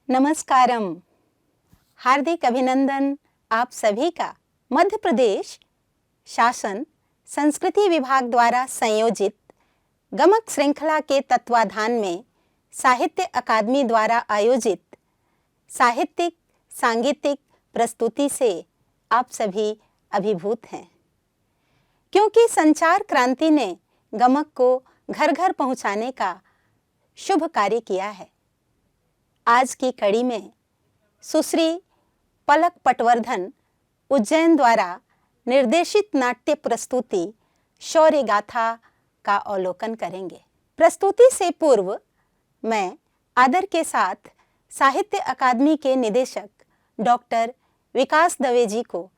नमस्कारम। हार्दिक अभिनंदन आप सभी का मध्य प्रदेश शासन संस्कृति विभाग द्वारा संयोजित गमक श्रृंखला के तत्वाधान में साहित्य अकादमी द्वारा आयोजित साहित्यिक सांगीतिक प्रस्तुति से आप सभी अभिभूत हैं, क्योंकि संचार क्रांति ने गमक को घर घर पहुंचाने का शुभ कार्य किया है। आज की कड़ी में सुश्री पलक पटवर्धन उज्जैन द्वारा निर्देशित नाट्य प्रस्तुति शौर्य गाथा का अवलोकन करेंगे। प्रस्तुति से पूर्व मैं आदर के साथ साहित्य अकादमी के निदेशक डॉक्टर विकास दवे जी को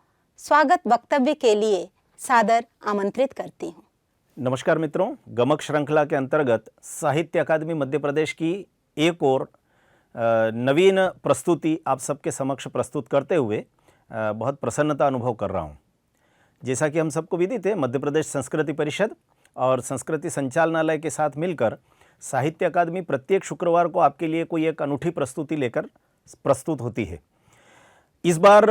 स्वागत वक्तव्य के लिए सादर आमंत्रित करती हूँ। नमस्कार मित्रों, गमक श्रृंखला के अंतर्गत साहित्य अकादमी मध्य प्रदेश की एक और नवीन प्रस्तुति आप सबके समक्ष प्रस्तुत करते हुए बहुत प्रसन्नता अनुभव कर रहा हूँ। जैसा कि हम सबको विदित है, मध्य प्रदेश संस्कृति परिषद और संस्कृति संचालनालय के साथ मिलकर साहित्य अकादमी प्रत्येक शुक्रवार को आपके लिए कोई एक अनूठी प्रस्तुति लेकर प्रस्तुत होती है। इस बार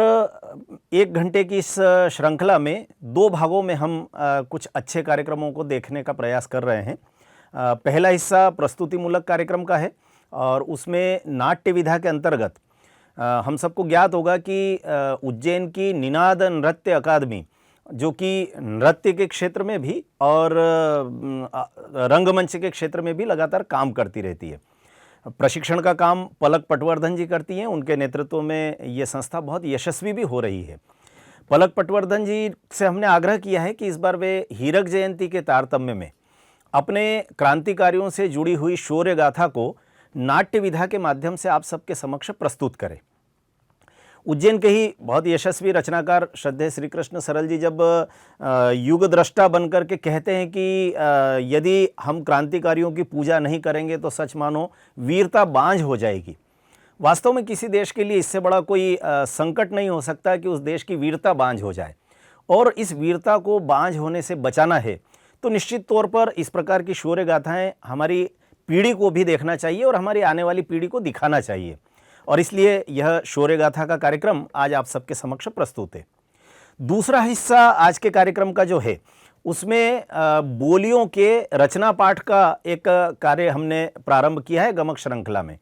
1 घंटे की इस श्रृंखला में 2 भागों में हम कुछ अच्छे कार्यक्रमों को देखने का प्रयास कर रहे हैं। पहला हिस्सा प्रस्तुतिमूलक कार्यक्रम का है और उसमें नाट्य विधा के अंतर्गत हम सबको ज्ञात होगा कि उज्जैन की निनाद नृत्य अकादमी, जो कि नृत्य के क्षेत्र में भी और रंगमंच के क्षेत्र में भी लगातार काम करती रहती है। प्रशिक्षण का काम पलक पटवर्धन जी करती हैं। उनके नेतृत्व में ये संस्था बहुत यशस्वी भी हो रही है। पलक पटवर्धन जी से हमने आग्रह किया है कि इस बार वे हीरक जयंती के तारतम्य में अपने क्रांतिकारियों से जुड़ी हुई शौर्य गाथा को नाट्य विधा के माध्यम से आप सबके समक्ष प्रस्तुत करें। उज्जैन के ही बहुत यशस्वी रचनाकार श्रद्धेय श्री कृष्ण सरल जी जब युग दृष्टा बनकर के कहते हैं कि यदि हम क्रांतिकारियों की पूजा नहीं करेंगे तो सच मानो वीरता बांझ हो जाएगी। वास्तव में किसी देश के लिए इससे बड़ा कोई संकट नहीं हो सकता कि उस देश की वीरता बांझ हो जाए, और इस वीरता को बांझ होने से बचाना है तो निश्चित तौर पर इस प्रकार की शौर्य गाथाएँ हमारी पीढ़ी को भी देखना चाहिए और हमारी आने वाली पीढ़ी को दिखाना चाहिए, और इसलिए यह शौर्य गाथा का कार्यक्रम आज आप सबके समक्ष प्रस्तुत है। दूसरा हिस्सा आज के कार्यक्रम का जो है उसमें बोलियों के रचना पाठ का एक कार्य हमने प्रारंभ किया है गमक श्रृंखला में।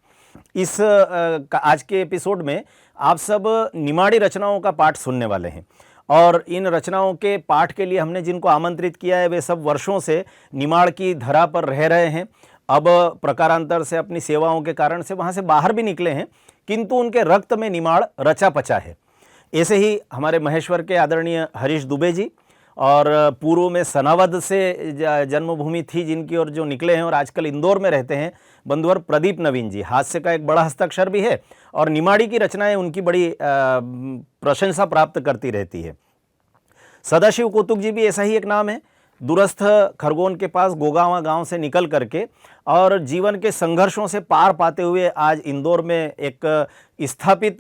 इस आज के एपिसोड में आप सब निमाड़ी रचनाओं का पाठ सुनने वाले हैं, और इन रचनाओं के पाठ के लिए हमने जिनको आमंत्रित किया है वे सब वर्षों से निमाड़ की धरा पर रह रहे हैं। अब प्रकारांतर से अपनी सेवाओं के कारण से वहाँ से बाहर भी निकले हैं, किंतु उनके रक्त में निमाड़ रचा पचा है। ऐसे ही हमारे महेश्वर के आदरणीय हरीश दुबे जी, और पूर्व में सनावद से जन्मभूमि थी जिनकी और जो निकले हैं और आजकल इंदौर में रहते हैं, बंधुवर प्रदीप नवीन जी। हास्य का एक बड़ा हस्ताक्षर भी है और निमाड़ी की रचनाएं उनकी बड़ी प्रशंसा प्राप्त करती रहती है। सदाशिव कौतुक जी भी ऐसा ही एक नाम है। दूरस्थ खरगोन के पास गोगावा गांव से निकल करके और जीवन के संघर्षों से पार पाते हुए आज इंदौर में एक स्थापित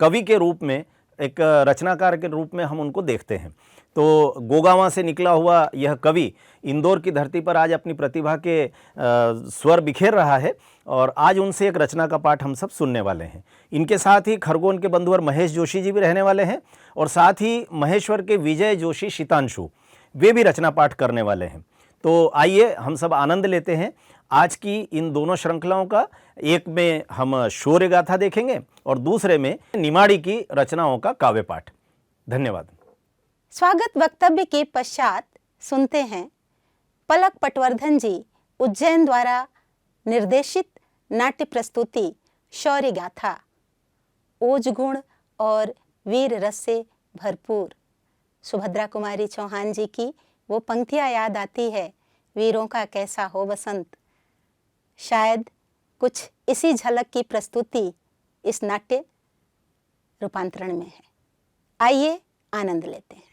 कवि के रूप में, एक रचनाकार के रूप में हम उनको देखते हैं। तो गोगावा से निकला हुआ यह कवि इंदौर की धरती पर आज अपनी प्रतिभा के स्वर बिखेर रहा है, और आज उनसे एक रचना का पाठ हम सब सुनने वाले हैं। इनके साथ ही खरगोन के बंधुवर महेश जोशी जी भी रहने वाले हैं, और साथ ही महेश्वर के विजय जोशी शीतांशु वे भी रचना पाठ करने वाले हैं। तो आइए हम सब आनंद लेते हैं आज की इन दोनों श्रृंखलाओं का। एक में हम शौर्य गाथा देखेंगे और दूसरे में निमाड़ी की रचनाओं का काव्य पाठ। धन्यवाद। स्वागत वक्तव्य के पश्चात सुनते हैं पलक पटवर्धन जी उज्जैन द्वारा निर्देशित नाट्य प्रस्तुति शौर्य गाथा। ओज गुण और वीर रस से भरपूर सुभद्रा कुमारी चौहान जी की वो पंक्तियां याद आती है, वीरों का कैसा हो बसंत। शायद कुछ इसी झलक की प्रस्तुति इस नाट्य रूपांतरण में है। आइए आनंद लेते हैं।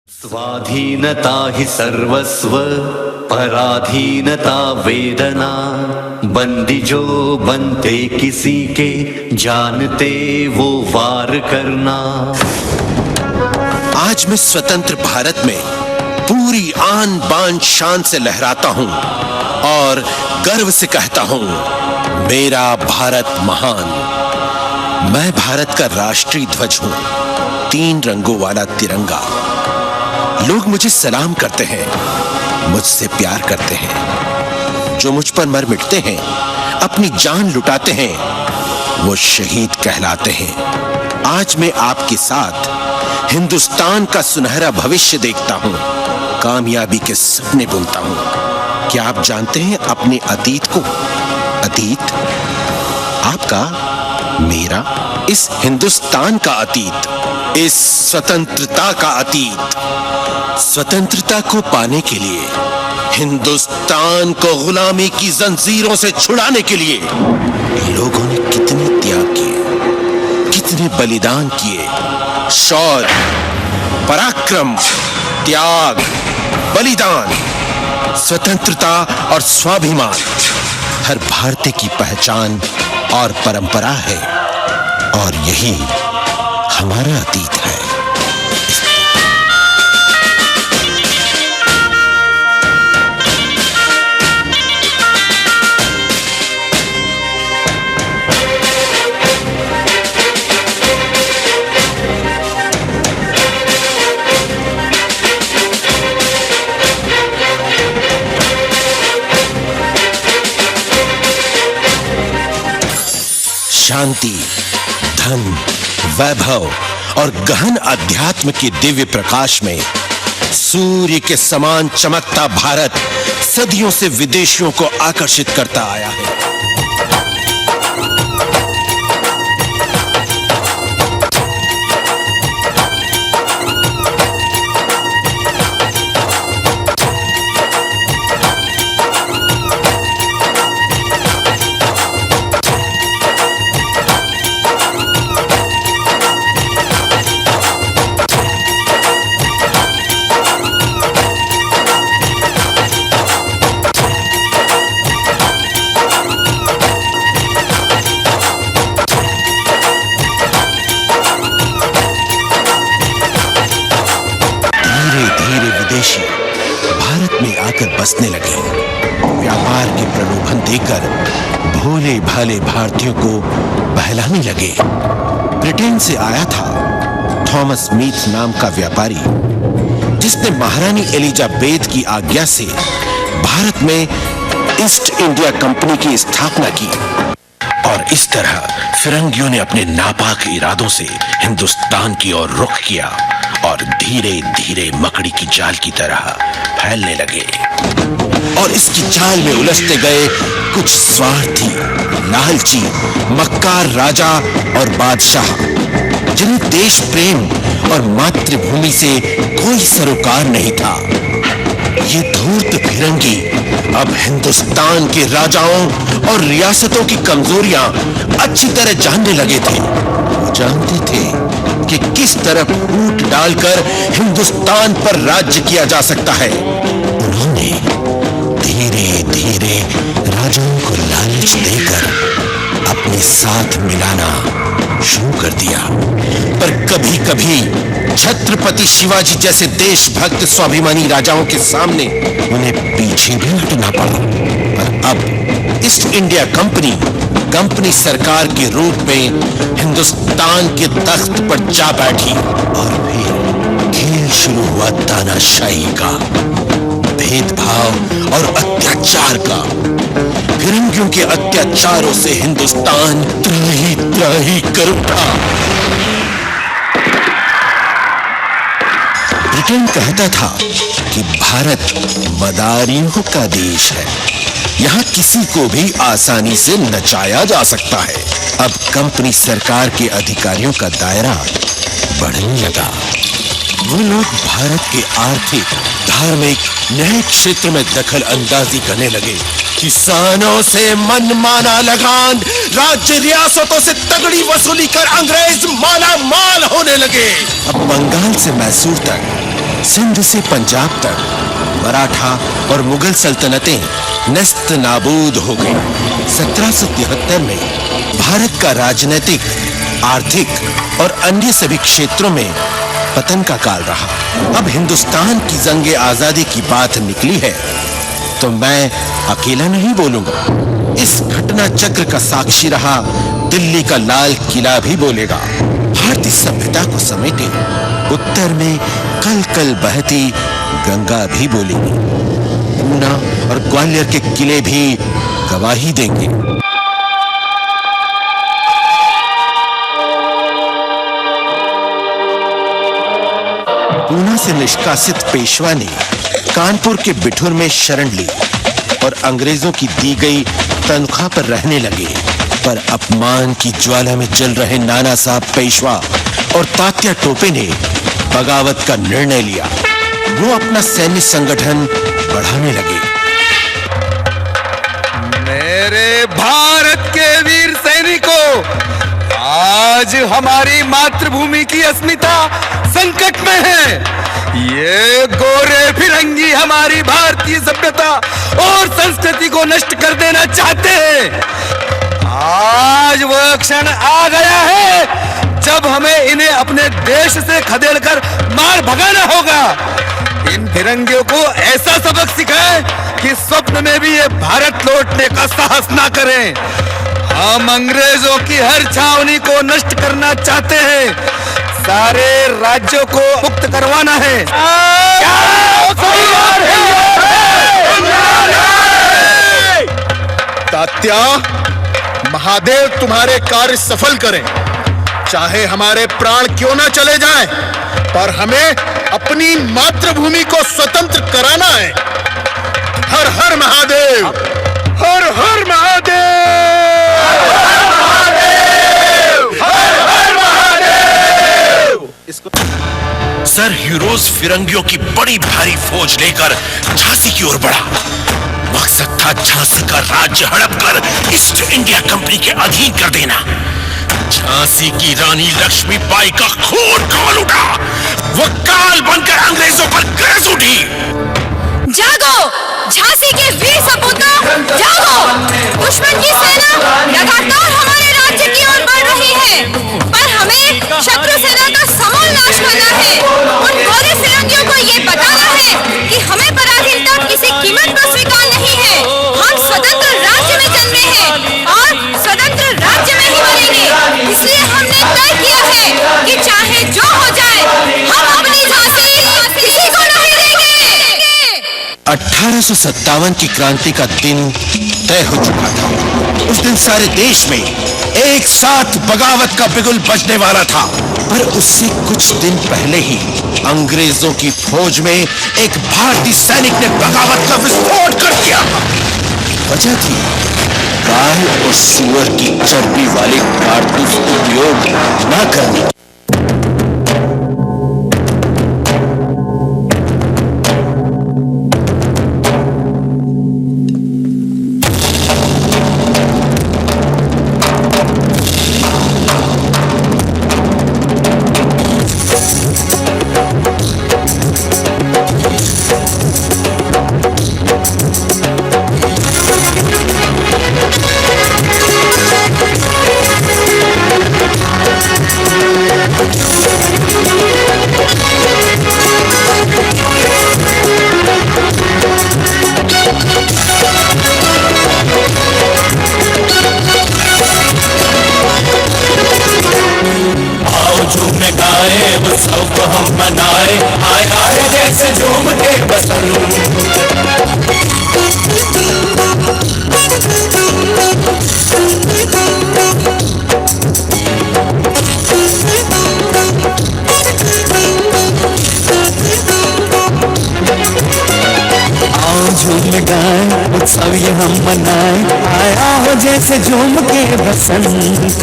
स्वाधीनता ही सर्वस्व, पराधीनता वेदना। बंदी जो बनते किसी के, जानते वो वार करना। आज मैं स्वतंत्र भारत में पूरी आन बान शान से लहराता हूं और गर्व से कहता हूं, मेरा भारत महान। मैं भारत का राष्ट्रीय ध्वज हूं, 3 रंगों वाला तिरंगा। लोग मुझे सलाम करते हैं, मुझसे प्यार करते हैं। जो मुझ पर मर मिटते हैं, अपनी जान लुटाते हैं, वो शहीद कहलाते हैं। आज मैं आपके साथ हिंदुस्तान का सुनहरा भविष्य देखता हूं, कामयाबी के सपने बुनता हूं। क्या आप जानते हैं अपने अतीत को? अतीत आपका, मेरा, इस हिंदुस्तान का अतीत, इस स्वतंत्रता का अतीत। स्वतंत्रता को पाने के लिए, हिंदुस्तान को गुलामी की जंजीरों से छुड़ाने के लिए लोगों ने कितने त्याग किए, कितने बलिदान किए। शौर्य, पराक्रम, त्याग, बलिदान, स्वतंत्रता और स्वाभिमान हर भारतीय की पहचान और परंपरा है, और यही हमारा अतीत है। शांति, धन, वैभव और गहन अध्यात्म के दिव्य प्रकाश में सूर्य के समान चमकता भारत सदियों से विदेशियों को आकर्षित करता आया है। भारत में आकर बसने लगे। व्यापार के प्रलोभन देकर भोले भाले भारतीयों को बहलाने लगे। ब्रिटेन से आया था थॉमस मीट नाम का व्यापारी, जिसने महारानी एलिजाबेथ की आज्ञा से भारत में ईस्ट इंडिया कंपनी की स्थापना की। और इस तरह फिरंगियों ने अपने नापाक इरादों से हिंदुस्तान की ओर रुख किया और धीरे धीरे मकड़ी की जाल की तरह फैलने लगे। और इसकी जाल में उलझते गए कुछ स्वार्थी, लालची, मक्कार राजा और बादशाह, जिन्हें देश प्रेम और मातृभूमि से कोई सरोकार नहीं था। ये धूर्त फिरंगी अब हिंदुस्तान के राजाओं और रियासतों की कमजोरियां अच्छी तरह जानने लगे थे। वो जानते थे कि किस तरह फूट डालकर हिंदुस्तान पर राज्य किया जा सकता है। उन्होंने धीरे धीरे राजाओं को लालच देकर अपने साथ मिलाना शुरू कर दिया। पर कभी कभी छत्रपति शिवाजी जैसे देशभक्त स्वाभिमानी राजाओं के सामने उन्हें पीछे भी हटना पड़ा। पर अब ईस्ट इंडिया कंपनी सरकार के रूप में हिंदुस्तान के तख्त पर जा बैठी। और फिर खेल शुरू हुआ तानाशाही का, भेदभाव और अत्याचार का। फिरंगियों के अत्याचारों से हिंदुस्तान त्राही त्राही कर उठा। ब्रिटेन कहता था कि भारत मदारियों का देश है, यहाँ किसी को भी आसानी से नचाया जा सकता है। अब कंपनी सरकार के अधिकारियों का दायरा बढ़ने लगा। वो लोग भारत के आर्थिक, धार्मिक, न्यायिक क्षेत्र में दखल अंदाजी करने लगे। किसानों से मनमाना लगान, राज्य रियासतों से तगड़ी वसूली कर अंग्रेज माला माल होने लगे। अब बंगाल से मैसूर तक, सिंध से पंजाब तक मराठा और मुगल सल्तनतें नेस्त नाबूद हो गई। 1773 में भारत का राजनीतिक, आर्थिक और अन्य सभी क्षेत्रों में पतन का काल रहा। अब हिंदुस्तान की जंगे आजादी की बात निकली है तो मैं अकेला नहीं बोलूंगा। इस घटना चक्र का साक्षी रहा दिल्ली का लाल किला भी बोलेगा। भारतीय सभ्यता को समेटे उत्तर में कल कल बहती गंगा भी बोलेगी। पूना और ग्वालियर के किले भी गवाही देंगे। पूना से निष्कासित पेशवा ने कानपुर के बिठूर में शरण ली और अंग्रेजों की दी गई तनख्वाह पर रहने लगे। पर अपमान की ज्वाला में जल रहे नाना साहब पेशवा और तात्या टोपे ने बगावत का निर्णय लिया। वो अपना सैन्य संगठन बढ़ाने लगे। मेरे भारत के वीर सैनिकों, आज हमारी मातृभूमि की अस्मिता संकट में है। ये गोरे फिरंगी हमारी भारतीय सभ्यता और संस्कृति को नष्ट कर देना चाहते हैं। आज वह क्षण आ गया है जब हमें इन्हें अपने देश से खदेड़कर मार भगाना होगा। इन फिरंगियों को ऐसा सबक सिखाएं कि स्वप्न में भी ये भारत लौटने का साहस ना करें। हम अंग्रेजों की हर छावनी को नष्ट करना चाहते हैं। सारे राज्यों को मुक्त करवाना है। तात्या, महादेव तुम्हारे कार्य सफल करें। चाहे हमारे प्राण क्यों ना चले जाएं, पर हमें अपनी मातृभूमि को स्वतंत्र कराना है। हर हर महादेव, हर हर महादेव, हर महादेव, हर हर महादेव। सर हीरोज फिरंगियों की बड़ी भारी फौज लेकर झांसी की ओर बढ़ा। मकसद था झांसी का राज्य हड़प कर ईस्ट इंडिया कंपनी के अधीन कर देना। झांसी की रानी लक्ष्मीबाई का खून खौल उठा। वो काल बनकर अंग्रेजों पर गरज उठी। जागो झांसी के वीर सपूतों, जागो। दुश्मन की सेना लगातार हमारे राज्य की ओर बढ़ रही है, पर हमें शत्रु सेना का समूल नाश करना है। उन गोरे फिरंगियों को ये बताना है कि हमें पराधीनता किसी कीमत पर स्वीकार नहीं है। हम स्वतंत्र राज्य में जन्मे हैं और स्वतंत्र राज्य में ही मरेंगे। इसलिए हमने तय किया है कि चाहे जो हो जाए, हम अपनी झांसी किसी को नहीं देंगे। 1857 की क्रांति का दिन तय हो चुका था। उस दिन सारे देश में एक साथ बगावत का बिगुल बजने वाला था। पर उससे कुछ दिन पहले ही अंग्रेजों की फौज में एक भारतीय सैनिक ने बगावत का विस्फोट कर दिया। वजह थी गाय और सूअर की चर्बी वाले कारतूस उपयोग न करने की। उत्सव ये हम मनाए, आया हो जैसे झूम के बसंत।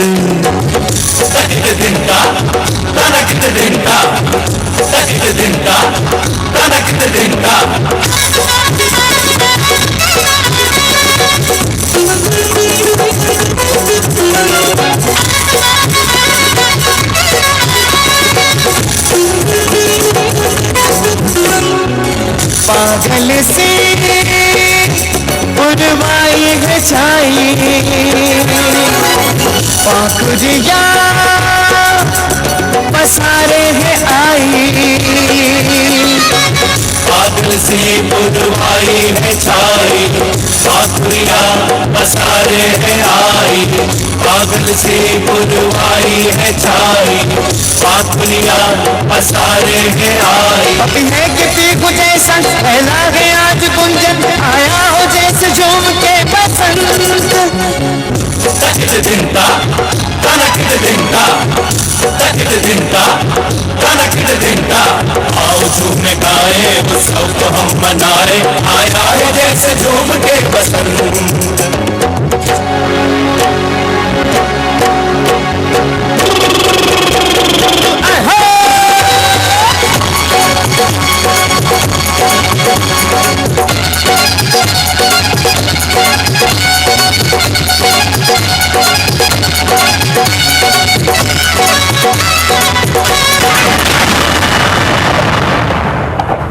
पागल से पाखुरिया पसारे है आई, बादल से बुधवाई है छाई, पाखुरिया पसारे है आई, बादल से बुधवाई है छाई, पाखुरिया पसारे है आई। अभी है किसी को जैसा फैला है आज गुंजन, आया हो जैसे झूम के बसंत। तकित दिनता तनकित दिनता, तकित दिनता तनकित दिनता, आओ झूमे गाए उत्सव को हम मनाए, आया है जैसे झूम के बसंत।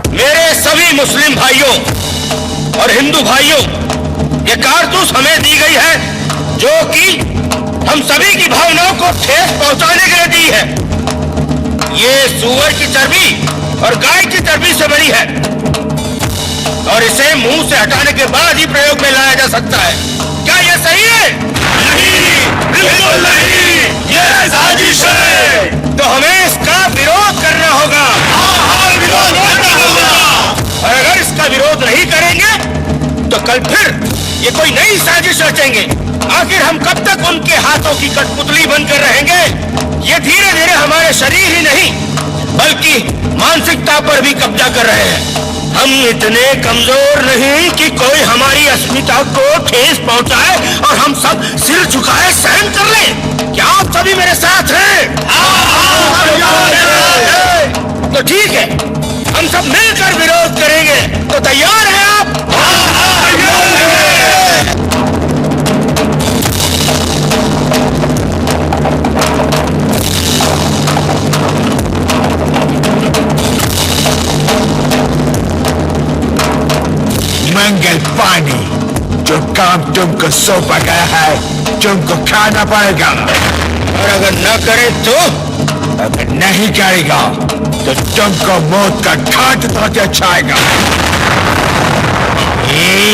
मेरे सभी मुस्लिम भाइयों और हिंदू भाइयों, ये कारतूस हमें दी गई है जो कि हम सभी की भावनाओं को ठेस पहुंचाने के लिए दी है। ये सूअर की चर्बी और गाय की चर्बी से बनी है और इसे मुंह से हटाने के बाद ही प्रयोग में लाया जा सकता है। क्या यह सही है? नहीं, बिल्कुल नहीं, यह साजिश है। तो हमें इसका विरोध करना होगा। विरोध करना होगा। और अगर इसका विरोध नहीं करेंगे तो कल फिर ये कोई नई साजिश रचेंगे। आखिर हम कब तक उनके हाथों की कठपुतली बनकर रहेंगे? ये धीरे धीरे हमारे शरीर ही नहीं बल्कि मानसिकता पर भी कब्जा कर रहे हैं। हम इतने कमजोर नहीं कि कोई हमारी अस्मिता को ठेस पहुंचाए और हम सब सिर झुकाए सहन कर लें। क्या आप सभी मेरे साथ हैं? तो ठीक है, हम सब मिलकर विरोध करेंगे। तो तैयार हैं आप? मंगल पानी, जो काम तुमको सौंपा गया है तुमको खाना पड़ेगा, और अगर न करे तो? अगर नहीं करेगा तो तुमको मौत का घाट उतरके छाएगा।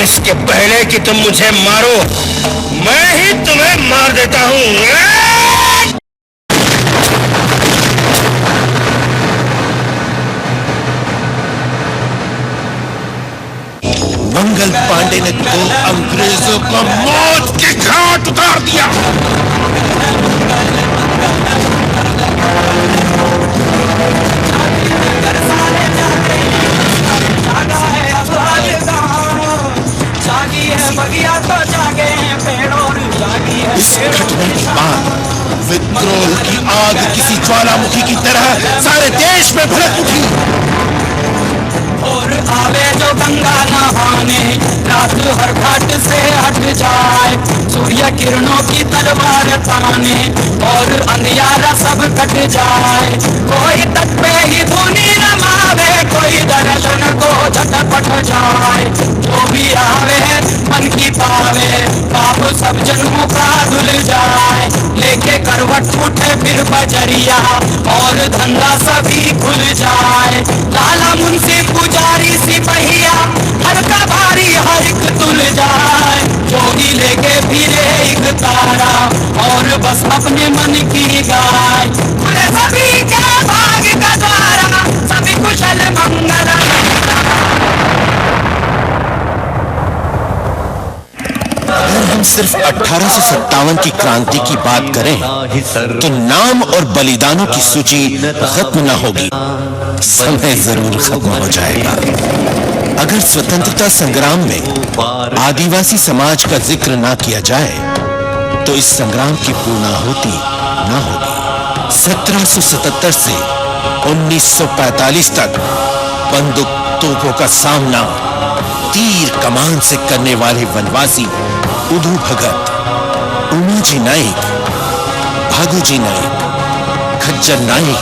इसके पहले कि तुम मुझे मारो, मैं ही तुम्हें मार देता हूँ। मंगल पांडे ने तो अंग्रेजों को मौत के घाट उतार दिया। इस घटना के बाद विद्रोह की आग किसी ज्वालामुखी की तरह सारे देश में भड़क उठी। और आवे जो गंगा नहाने, रात हर घाट से हट जाए, सूर्य किरणों की तलवार ताने और अंधियारा सब कट जाए। कोई तट पे ही धुनी रमावे, कोई दर्शन को झटपट जाए। जो भी आवे मन की पावे, पाप सब जन्मों का धुल जाए। लेके करवट उठे फिर बजरिया और धंधा सभी खुल जाए। लाला मुंशी पुजारी सिपहिया हर का भारी हर एक तुल जाए। जोगी लेके फिरे एक तारा और बस अपने मन की गाय। खुले सभी के भाग का द्वारा, सभी कुशल मंगल। अगर हम सिर्फ 1857 की क्रांति की बात करें तो नाम और बलिदानों की सूची खत्म न होगी। समय जरूर खत्म हो जाएगा। अगर स्वतंत्रता संग्राम में आदिवासी समाज का जिक्र ना किया जाए तो इस संग्राम की पूर्णाहुति ना होगी। 1777 से 1945 तक बंदूक तोपों का सामना तीर कमान से करने वाले वनवासी उधू भगत, उमाजी नाइक, भागुजी नाइक, खज्जर नाइक,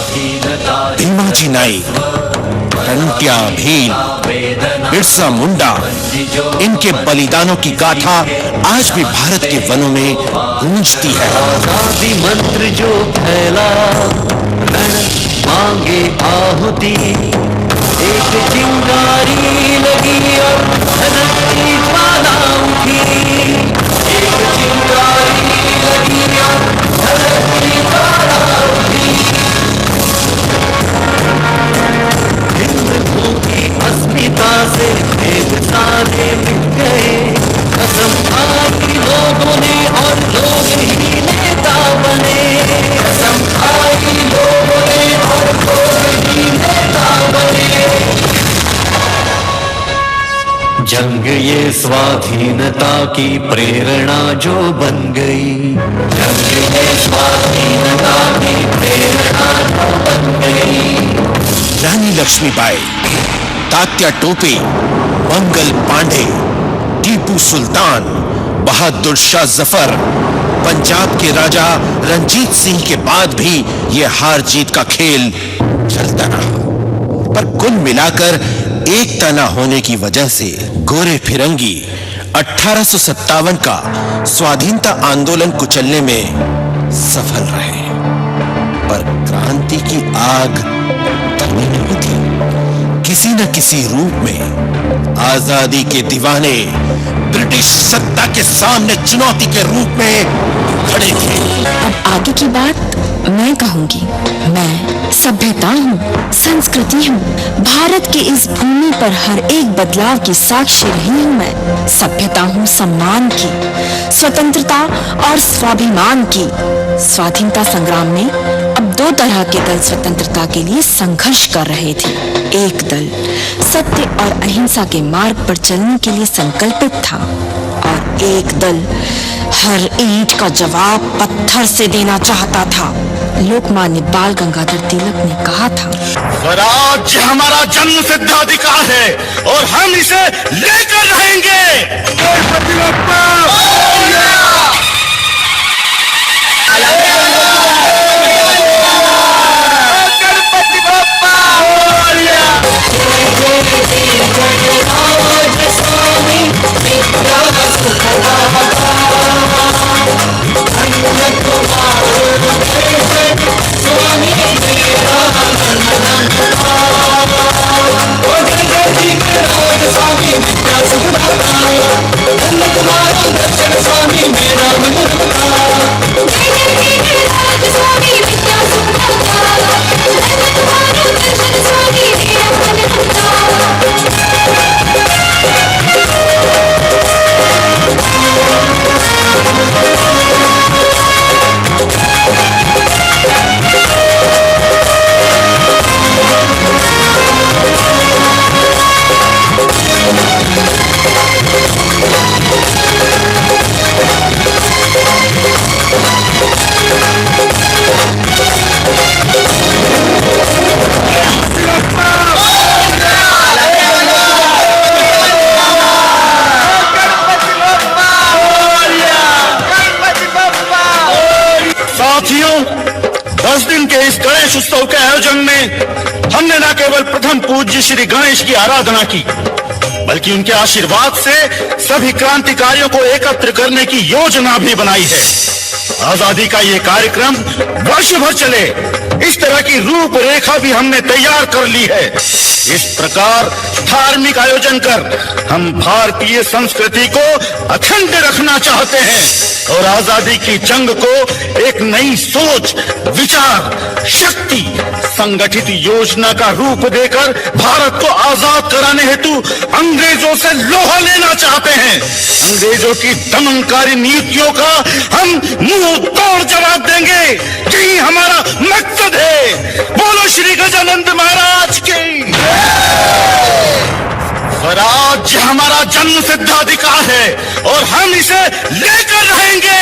भीमाजी नाइक, टंट्या भील, बिरसा मुंडा, इनके बलिदानों की गाथा आज भी भारत के वनों में गूंजती है। आजादी मंत्र जो फैला, रण मांगे आहुति, एक चिंगारी लगी और धनकती ज्वाला उठी, एक चिंगारी लगी और धनकती ज्वाला उठी। हिंदुओं की अस्मिता से भेद सारे मिट गए, कसम खाई लोगों ने और लोग ही नेता बने, कसम खाई लोगों ने और लोग ही नेता बने। जंग ये स्वाधीनता की प्रेरणा जो बन गई, जंग ये स्वाधीनता की प्रेरणा जो बन गई। रानी लक्ष्मीबाई, तात्या टोपे, मंगल पांडे, टीपू सुल्तान, बहादुर शाह जफर, पंजाब के राजा रंजीत सिंह के बाद भी यह हार जीत का खेल चलता रहा। पर कुल मिलाकर एकता न होने की वजह से गोरे फिरंगी 1857 का स्वाधीनता आंदोलन कुचलने में सफल रहे। पर क्रांति की आग थमी नहीं थी। किसी न किसी रूप में आजादी के दीवाने ब्रिटिश सत्ता के सामने चुनौती के रूप में खड़े थे। अब आगे की बात मैं कहूंगी। मैं सभ्यता हूँ, संस्कृति हूँ। भारत की इस भूमि पर हर एक बदलाव की साक्षी रही हूँ। मैं सभ्यता हूँ सम्मान की, स्वतंत्रता और स्वाभिमान की। स्वाधीनता संग्राम में अब दो तरह के दल स्वतंत्रता के लिए संघर्ष कर रहे थे। एक दल सत्य और अहिंसा के मार्ग पर चलने के लिए संकल्पित था और एक दल हर ईंट का जवाब पत्थर से देना चाहता था। लोकमान्य बाल गंगाधर तिलक ने कहा था, स्वराज्य हमारा जन्म सिद्ध अधिकार है और हम इसे लेकर रहेंगे। गणपति बप्पा उत्सव के आयोजन में हमने न केवल प्रथम पूज्य श्री गणेश की आराधना की, बल्कि उनके आशीर्वाद से सभी क्रांतिकारियों को एकत्र करने की योजना भी बनाई है। आजादी का ये कार्यक्रम वर्ष भर चले, इस तरह की रूपरेखा भी हमने तैयार कर ली है। इस प्रकार धार्मिक आयोजन कर हम भारतीय संस्कृति को अखंड रखना चाहते हैं और आजादी की जंग को एक नई सोच, विचार, शक्ति, संगठित योजना का रूप देकर भारत को आजाद कराने हेतु अंग्रेजों से लोहा लेना चाहते हैं। अंग्रेजों की दमनकारी नीतियों का हम मुंह तोड़ जवाब देंगे। यही हमारा मकसद है। बोलो श्री गजानंद महाराज की। स्वराज्य हमारा जन्म सिद्ध अधिकार है और हम इसे लेकर रहेंगे।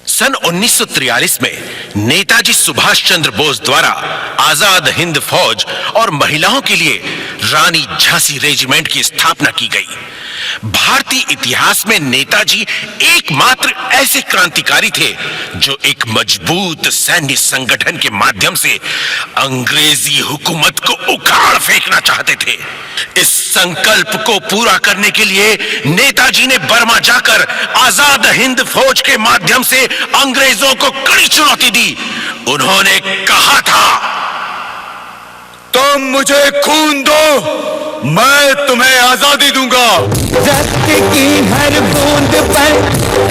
सन 1943 में नेताजी सुभाष चंद्र बोस द्वारा आजाद हिंद फौज और महिलाओं के लिए रानी झांसी रेजिमेंट की स्थापना की गई। भारतीय इतिहास में नेताजी एकमात्र ऐसे क्रांतिकारी थे जो एक मजबूत सैन्य संगठन के माध्यम से अंग्रेजी हुकूमत को उखाड़ फेंकना चाहते थे। इस संकल्प को पूरा करने के लिए नेताजी ने बर्मा जाकर आजाद हिंद फौज के माध्यम से अंग्रेजों को कड़ी चुनौती दी। उन्होंने कहा था, तुम मुझे खून दो, मैं तुम्हें आजादी दूंगा। रक्त की हर बूंद पर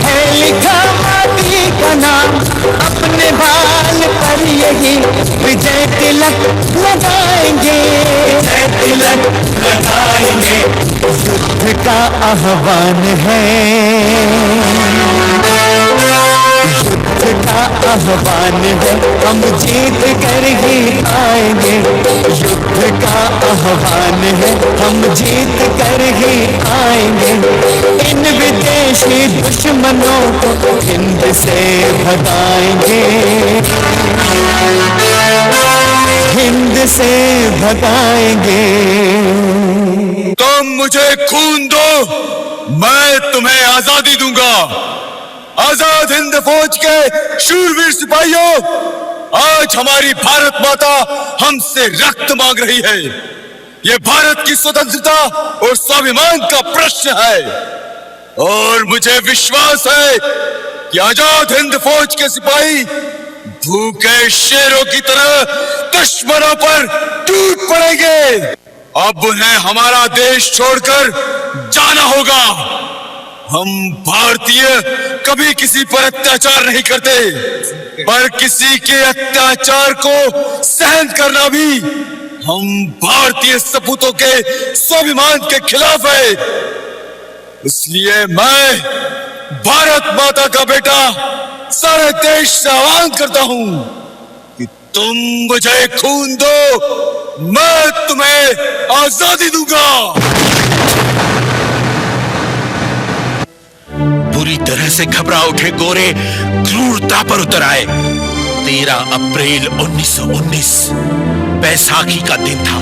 है लिखा माटी का नाम, अपने बाल पर यही विजय तिलक लगाएंगे, विजय तिलक लगाएंगे। युद्ध का आह्वान है, युद्ध का आह्वान है, हम जीत कर ही आएंगे। युद्ध का आह्वान है, हम जीत कर ही आएंगे। इन विदेशी दुश्मनों को हिंद से भगाएंगे, हिंद से भगाएंगे। तुम मुझे खून दो, मैं तुम्हें आजादी दूंगा। आजाद हिंद फौज के शूरवीर सिपाहियों, आज हमारी भारत माता हमसे रक्त मांग रही है। ये भारत की स्वतंत्रता और स्वाभिमान का प्रश्न है, और मुझे विश्वास है कि आजाद हिंद फौज के सिपाही भूखे शेरों की तरह दुश्मनों पर टूट पड़ेंगे। अब उन्हें हमारा देश छोड़कर जाना होगा। हम भारतीय कभी किसी पर अत्याचार नहीं करते, पर किसी के अत्याचार को सहन करना भी हम भारतीय सपूतों के स्वाभिमान के खिलाफ है। इसलिए मैं भारत माता का बेटा सारे देश से आह्वान करता हूं कि तुम मुझे खून दो, मैं तुम्हें आजादी दूंगा। बुरी तरह से घबरा उठे गोरे क्रूरता पर उतर आए। 13 अप्रैल 1919 बैसाखी का दिन था।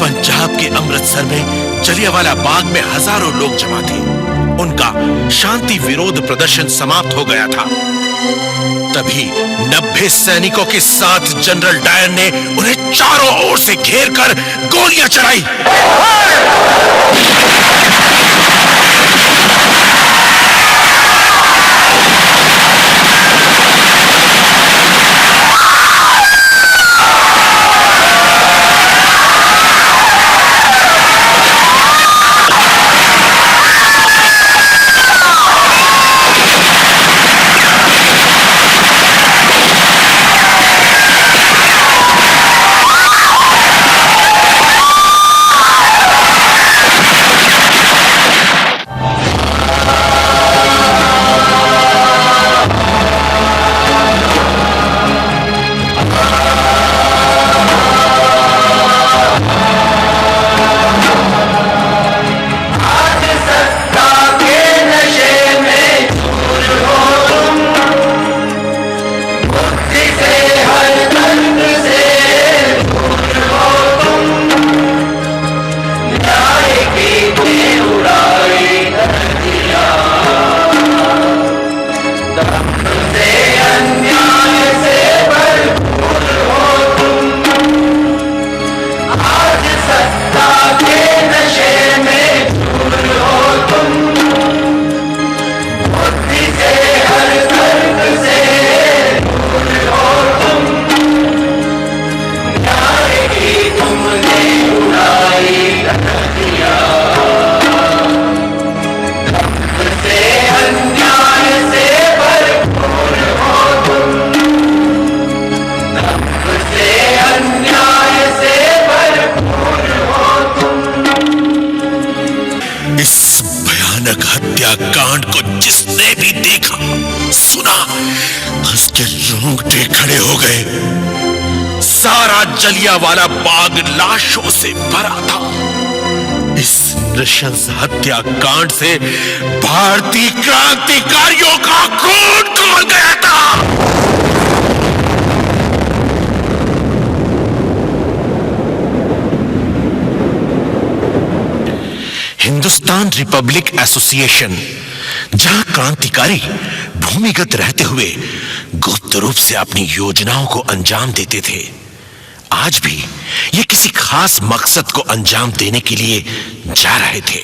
पंजाब के अमृतसर में जलियांवाला बाग में हजारों लोग जमा थे। उनका शांति विरोध प्रदर्शन समाप्त हो गया था। तभी 90 सैनिकों के साथ जनरल डायर ने उन्हें चारों ओर से घेरकर गोलियां चलाई। हत्याकांड को जिसने भी देखा सुना, उसके रोंगटे खड़े हो गए। सारा जलियांवाला बाग लाशों से भरा था। इस नृशंस हत्याकांड से भारतीय क्रांतिकारियों का खून खौल गया था। हिंदुस्तान रिपब्लिक एसोसिएशन, जहां क्रांतिकारी भूमिगत रहते हुए गुप्त रूप से अपनी योजनाओं को अंजाम देते थे, आज भी ये किसी खास मकसद को अंजाम देने के लिए जा रहे थे।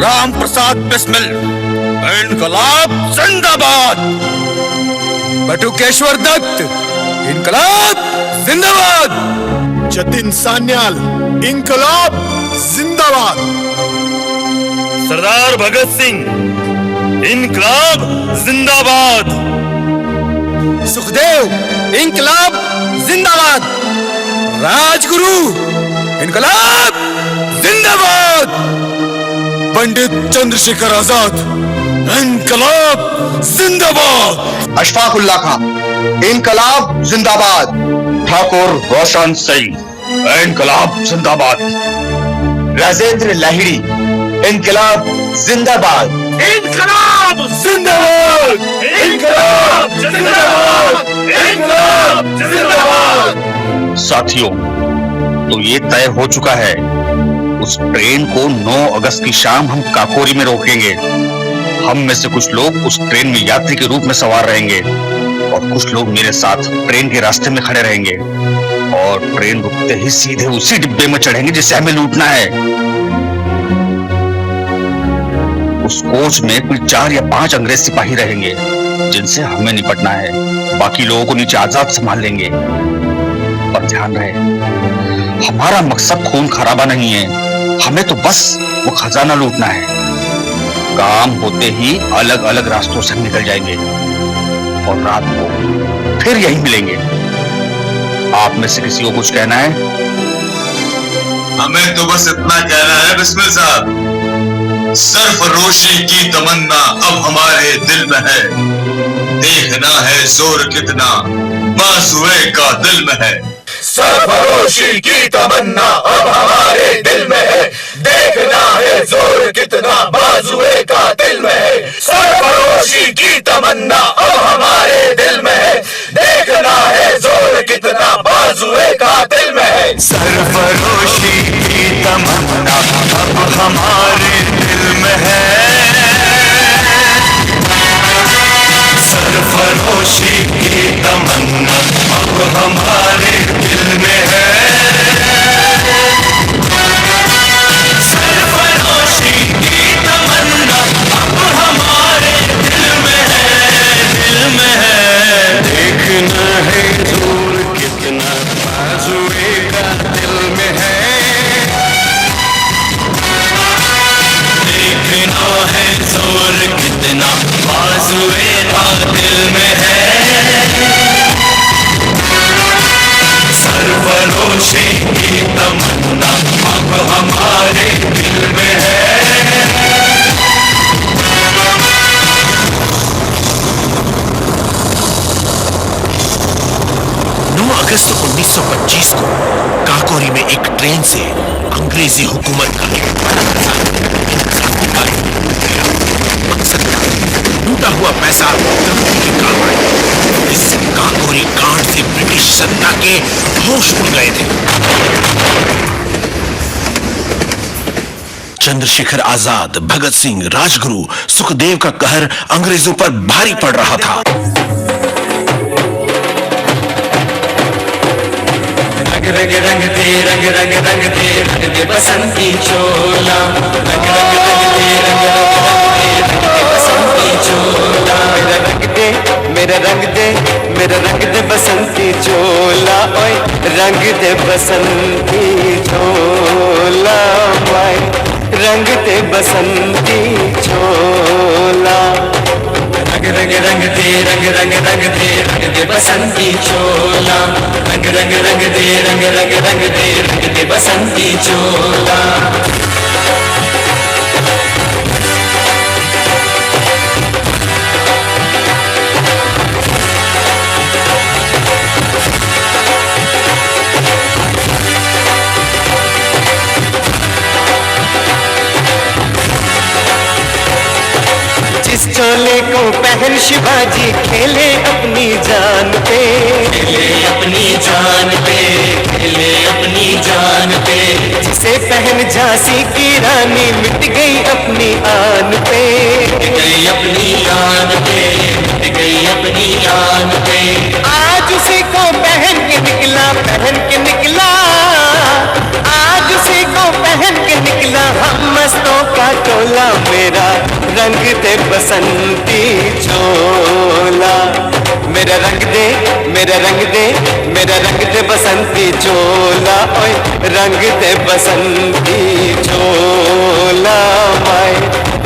राम प्रसाद बिस्मिल, इनकलाब जिंदाबाद। बटुकेश्वर दत्त, इनकलाब जिंदाबाद। जतिन सान्याल, इनकलाब जिंदाबाद। सरदार भगत सिंह, इनकलाब जिंदाबाद। सुखदेव, इनकलाब जिंदाबाद। राजगुरु, इनकलाब जिंदाबाद। पंडित चंद्रशेखर आजाद, इनकलाब जिंदाबाद। अशफाकुल्ला खां, इनकलाब जिंदाबाद। ठाकुर रोशन सिंह, इनकलाब जिंदाबाद। राजेंद्र लाहिड़ी, इनकलाब जिंदाबाद। इनकलाब जिंदाबाद। इनकलाब जिंदाबाद। इनकलाब जिंदाबाद। साथियों, तो ये तय हो चुका है, उस ट्रेन को 9 अगस्त की शाम हम काकोरी में रोकेंगे। हम में से कुछ लोग उस ट्रेन में यात्री के रूप में सवार रहेंगे और कुछ लोग मेरे साथ ट्रेन के रास्ते में खड़े रहेंगे और ट्रेन रुकते ही सीधे उसी डिब्बे में चढ़ेंगे जिसे हमें लूटना है। उस कोच में कुल 4 या 5 अंग्रेज सिपाही रहेंगे जिनसे हमें निपटना है। बाकी लोगों को नीचे आजाद संभाल लेंगे। और ध्यान रहे, हमारा मकसद खून खराबा नहीं है, हमें तो बस वो खजाना लूटना है। काम होते ही अलग अलग रास्तों से निकल जाएंगे और रात को फिर यहीं मिलेंगे। आप में से किसी को कुछ कहना है? हमें तो बस इतना कहना है बिस्मिल साहब, सरफरोशी की तमन्ना अब हमारे दिल में है। देखना है जोर कितना बाजुए का दिल में है। सरफरोशी की तमन्ना अब हमारे दिल में है। देखना है जोर कितना बाजुए का दिल में है। सरफरोशी की तमन्ना अब हमारे दिल में है। देखना है जोर कितना बाजुए का दिल में है। सरफरोशी की तमन्ना अब हमारे दिल में है। सरफरोशी की तमन्ना अब हमारे दिल में है। सरफरोशी की तमन्ना अब हमारे दिल में है, दिल में है। देखना है जोर कितना बाजुए का दिल में है। देखना है जोर कितना बाजुए का दिल में है। सरफरोशी की तमन्ना अब हमारे दिल में है। अगस्त 1925 को काकोरी में एक ट्रेन से अंग्रेजी हुकूमत का एक बड़ा मकसद था लूटा हुआ पैसा कंपनी के काम आए। इस काकोरी कांड से ब्रिटिश सत्ता के होश उड़ गए थे। चंद्रशेखर आजाद, भगत सिंह, राजगुरु, सुखदेव का कहर अंग्रेजों पर भारी पड़ रहा था। रंग रंग दे रंग रंग रंग दे बसंती चोला। रंग रंग दे रंग रंग दे बसंती चोला। मेरा रंग दे मेरा रंग दे बसंती चोला। ओए रंग दे बसंती चोला। ओए रंग दे बसंती चोला। रंग रंग दे रंग रंग रंग दे बसंती चोला। रंग रंग रंग दे रंग रंग रंग दे बसंती चोला। चोले को पहन शिवाजी खेले अपनी जान पे, खेले अपनी जान पे, खेले अपनी जान पे। जिसे पहन झांसी की रानी मिट गई अपनी आन पे, मिट गई अपनी आन पे, मिट गई अपनी आन पे। आज उसी को पहन के निकला, पहन के निकला, आज उसी को पहन के निकला हम मस्तों का टोला। मेरा रंग दे बसंती चोला, मेरा रंग दे, मेरा रंग दे, मेरा रंग दे बसंती चोला। ओए रंग दे बसंती चोला, माय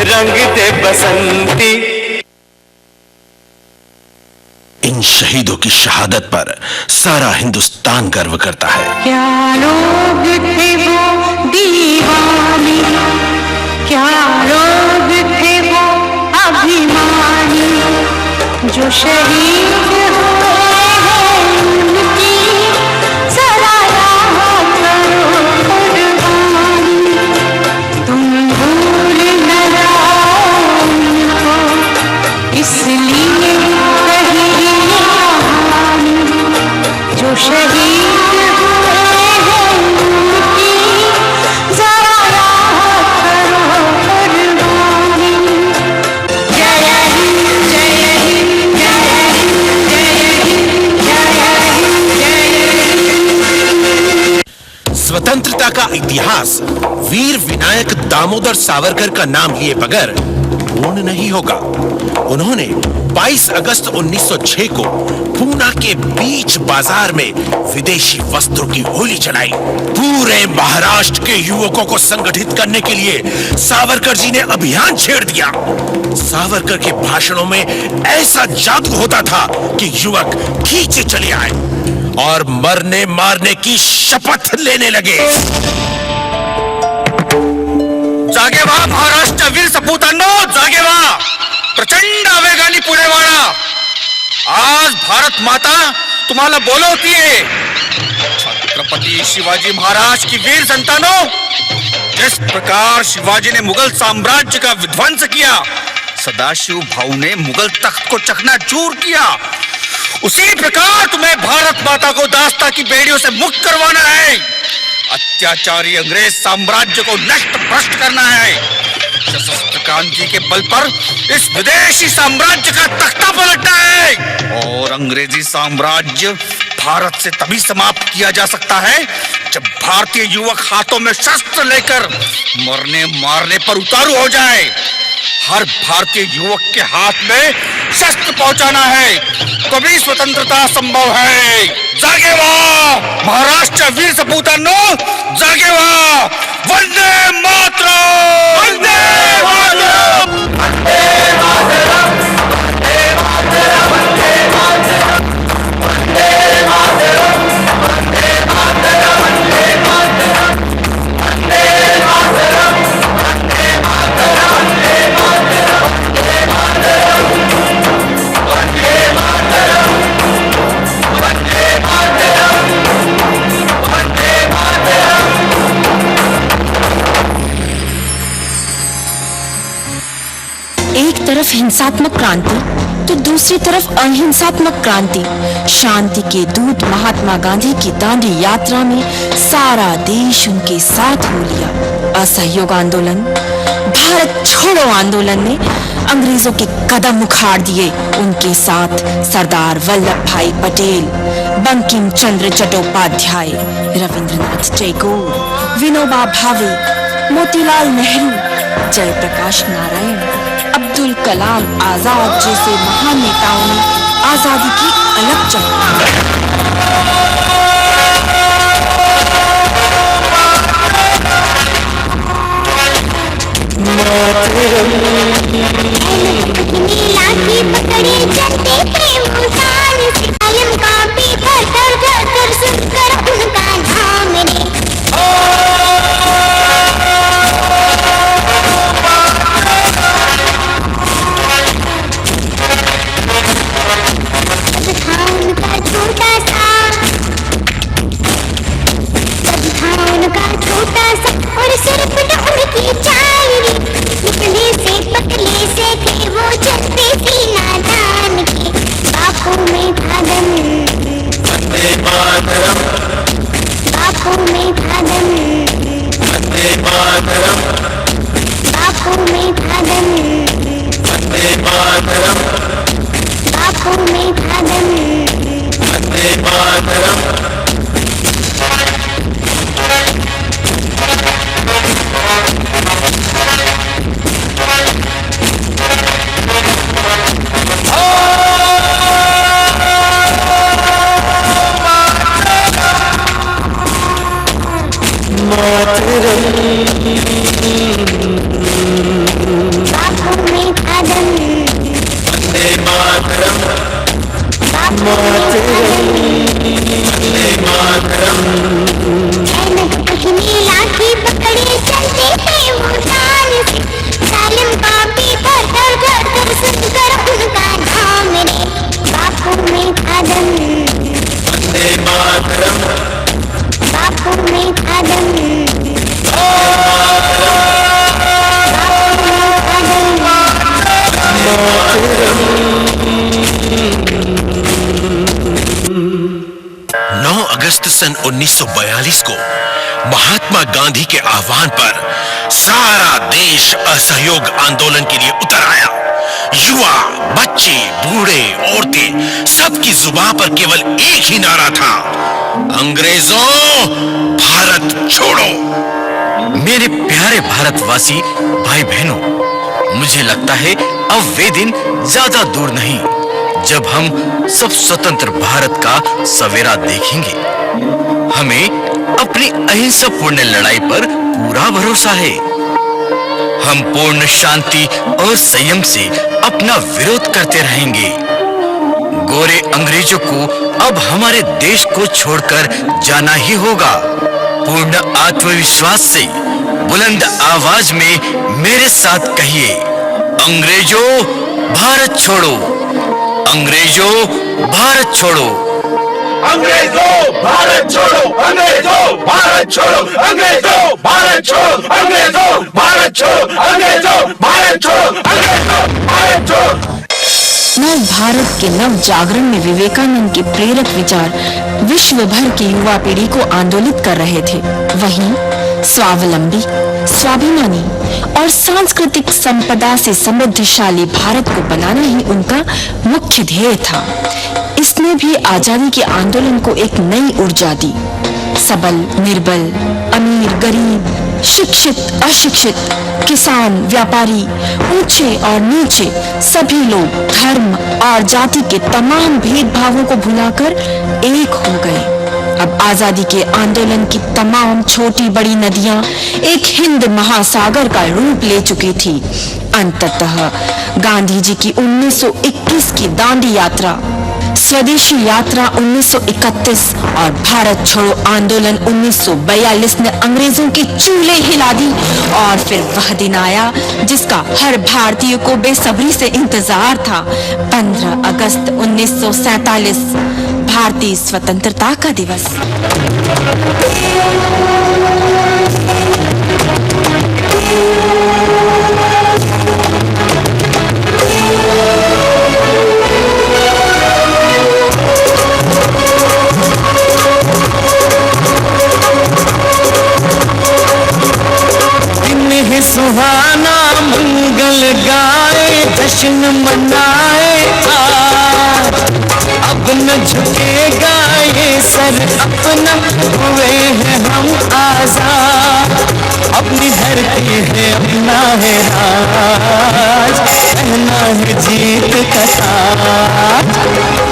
रंग दे बसंती। इन शहीदों की शहादत पर सारा हिंदुस्तान गर्व करता है। क्या लोग थे वो दीवाने, क्या लोग थे वो अभिमानी, जो शहीद हुए हैं उनकी जरा याद करो कुर्बानी। तुम भूल न जाओ उनको, इसलिए कही कहानी, जो शहीद स्वतंत्रता का इतिहास वीर विनायक दामोदर सावरकर का नाम लिए बगैर पूर्ण नहीं होगा। उन्होंने 22 अगस्त 1906 को पूना के बीच बाजार में विदेशी वस्त्रों की होली चलाई। पूरे महाराष्ट्र के युवकों को संगठित करने के लिए सावरकर जी ने अभियान छेड़ दिया। सावरकर के भाषणों में ऐसा जादू होता था कि युवक खींचे चले आए और मरने मारने की शपथ लेने लगे। जागे व्हा महाराष्ट्र वीर सपूतांनो, जागे व्हा प्रचंड आवेगाने पुढे वाळा। आज भारत माता तुम्हाला बोलवतीये। छत्रपती शिवाजी महाराज की वीर संतानों, जिस प्रकार शिवाजी ने मुगल साम्राज्य का विध्वंस किया, सदाशिव भाऊ ने मुगल तख्त को चकनाचूर किया, उसी प्रकार तुम्हें भारत माता को दास्ता की बेड़ियों से मुक्त करवाना है। अत्याचारी अंग्रेज साम्राज्य को नष्ट भ्रष्ट करना है। सशस्त्र क्रांति के बल पर इस विदेशी साम्राज्य का तख्ता पलटना है। और अंग्रेजी साम्राज्य भारत से तभी समाप्त किया जा सकता है जब भारतीय युवक हाथों में शस्त्र लेकर मरने मारने पर उतारू हो जाए। हर भारतीय युवक के हाथ में शस्त्र पहुंचाना है, तभी स्वतंत्रता संभव है। जागे व्हा महाराष्ट्र वीर सपूतांनो, जागे व्हा। वंदे मातरम, वंदे मातरम, वंदे मातरम, वंदे मातरम, वंदे मातरम, वंदे मातरम, वंदे मातरम, वंदे मातरम, वंदे मातरम, वंदे मातरम, वंदे मातरम, वंदे मातरम, वंदे मातरम, वंदे मातरम, वंदे मातरम। एक तरफ हिंसात्मक क्रांति तो दूसरी तरफ अहिंसात्मक क्रांति। शांति के दूत महात्मा गांधी की दांडी यात्रा में सारा देश उनके साथ हो लिया। असहयोग आंदोलन, भारत छोड़ो आंदोलन ने अंग्रेजों के कदम उखाड़ दिए। उनके साथ सरदार वल्लभ भाई पटेल, बंकिम चंद्र चट्टोपाध्याय, रविंद्रनाथ टैगोर, विनोबा भावे, मोतीलाल नेहरू, जयप्रकाश नारायण, अब्दुल कलाम आजाद जैसे महान नेताओं ने आजादी की अलग चमक। लाठी पकड़े चलते थे वो शान से, कायम कांपे थर थर थर सुनकर उनका नाम रे। छोटा सा और सिर पर उनकी चाल, निकले से पतले से थे वो चल लाठी पकड़े चलते थे वो चाल से, जालिम कांपे थर थर थर थर सुनकर उनका नाम रे, बापू में था दम, बापू में था दम, अगस्त सन 1942 को महात्मा गांधी के आह्वान पर सारा देश असहयोग आंदोलन के लिए उतर आया। युवा, बच्चे, बूढ़े, औरतें, सबकी जुबान पर केवल एक ही नारा था, अंग्रेजों भारत छोड़ो। मेरे प्यारे भारतवासी भाई बहनों, मुझे लगता है अब वे दिन ज्यादा दूर नहीं जब हम सब स्वतंत्र भारत का सवेरा देखेंगे। हमें अपनी अहिंसा पूर्ण लड़ाई पर पूरा भरोसा है। हम पूर्ण शांति और संयम से अपना विरोध करते रहेंगे। गोरे अंग्रेजों को अब हमारे देश को छोड़कर जाना ही होगा। पूर्ण आत्मविश्वास से बुलंद आवाज में मेरे साथ कहिए, अंग्रेजों भारत छोड़ो, अंग्रेजों भारत छोड़ो, अंग्रेजों भारत छोड़ो, अंग्रेजों भारत छोड़ो, अंग्रेजों भारत छोड़ो, अंग्रेजों भारत छोड़ो, अंग्रेजों भारत छोड़ो, अंग्रेजों भारत छोड़ो। नव भारत के नव जागरण में विवेकानंद के प्रेरक विचार विश्व भर की युवा पीढ़ी को आंदोलित कर रहे थे। वहीं स्वावलंबी, स्वाभिमानी और सांस्कृतिक संपदा से समृद्धशाली भारत को बनाना ही उनका मुख्य ध्येय था। इसने भी आजादी के आंदोलन को एक नई ऊर्जा दी। सबल, निर्बल, अमीर, गरीब, शिक्षित, अशिक्षित, किसान, व्यापारी, ऊंचे और नीचे सभी लोग धर्म और जाति के तमाम भेदभावों को भुलाकर एक हो गए। अब आजादी के आंदोलन की तमाम छोटी बड़ी नदियां एक हिंद महासागर का रूप ले चुकी थी। अंततः गांधी जी की 1921 की दांडी यात्रा, स्वदेशी यात्रा 1931 और भारत छोड़ो आंदोलन 1942 ने अंग्रेजों के चूल्हे हिला दी। और फिर वह दिन आया जिसका हर भारतीय को बेसब्री से इंतजार था, 15 अगस्त 1947, भारतीय स्वतंत्रता का दिवस। सुहाना मंगल गाए, जश्न मनाए आज, अब न झुकेगा ये सर अपना, हुए हैं हम आजाद। अपनी धरती है, अपना है राज, कहना है जीत का ताज।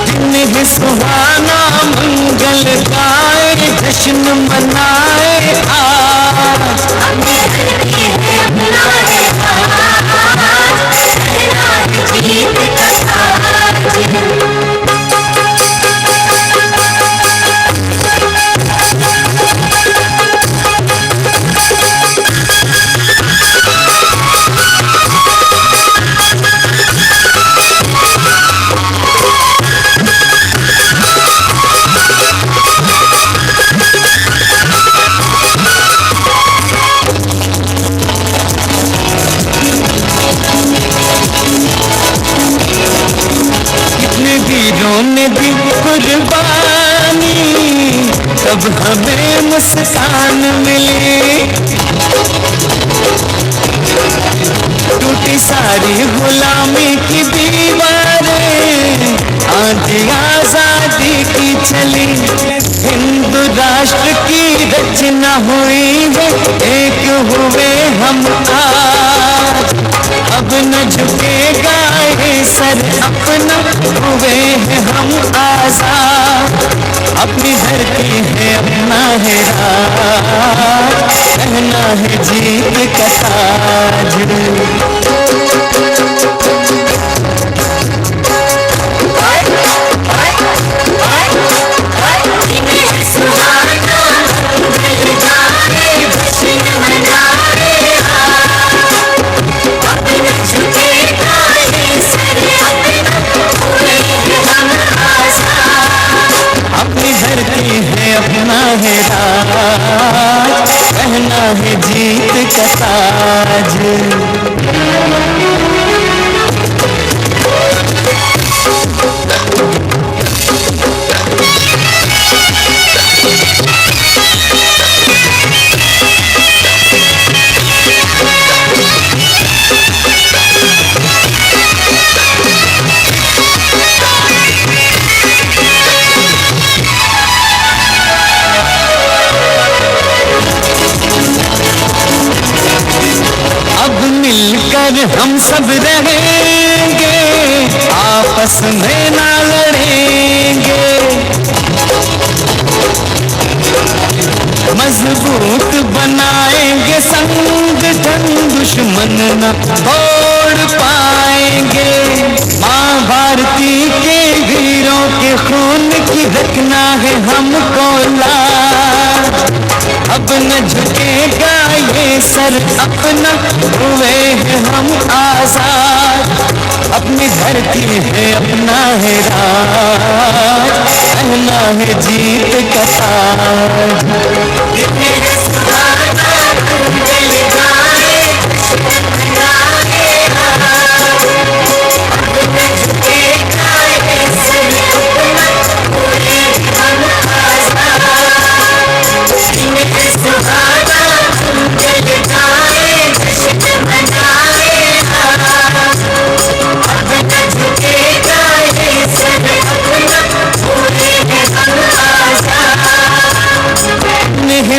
दिन है सुहाना मंगल गाए, जश्न मनाए आज, अपनी धरती है, अपना है राज, कहना है जीत का ताज। ने दी कुर्बानी, तब हमें मुस्कान मिली। टूटी सारी गुलामी की दीवारें, आंधी आजादी की चली। हिंदू राष्ट्र की रचना हुई है, एक हुए हम आज। अब न झुकेगा ये सर अपना, हुए हैं हम आजाद। अपनी धरती है, अपना है राज, कहना है जीत का ताज। और हम सब रहेंगे आपस में ना लड़ेंगे, मजबूत बनाएंगे संगठन, दुश्मन न तोड़ पाएंगे। माँ भारती के वीरों के खून की रखना है हमको लाज, अब न झुकेगा ये सर अपना, हुए हैं हम आजाद, अपनी धरती है अपना है राज, पहना है जीत का ताज।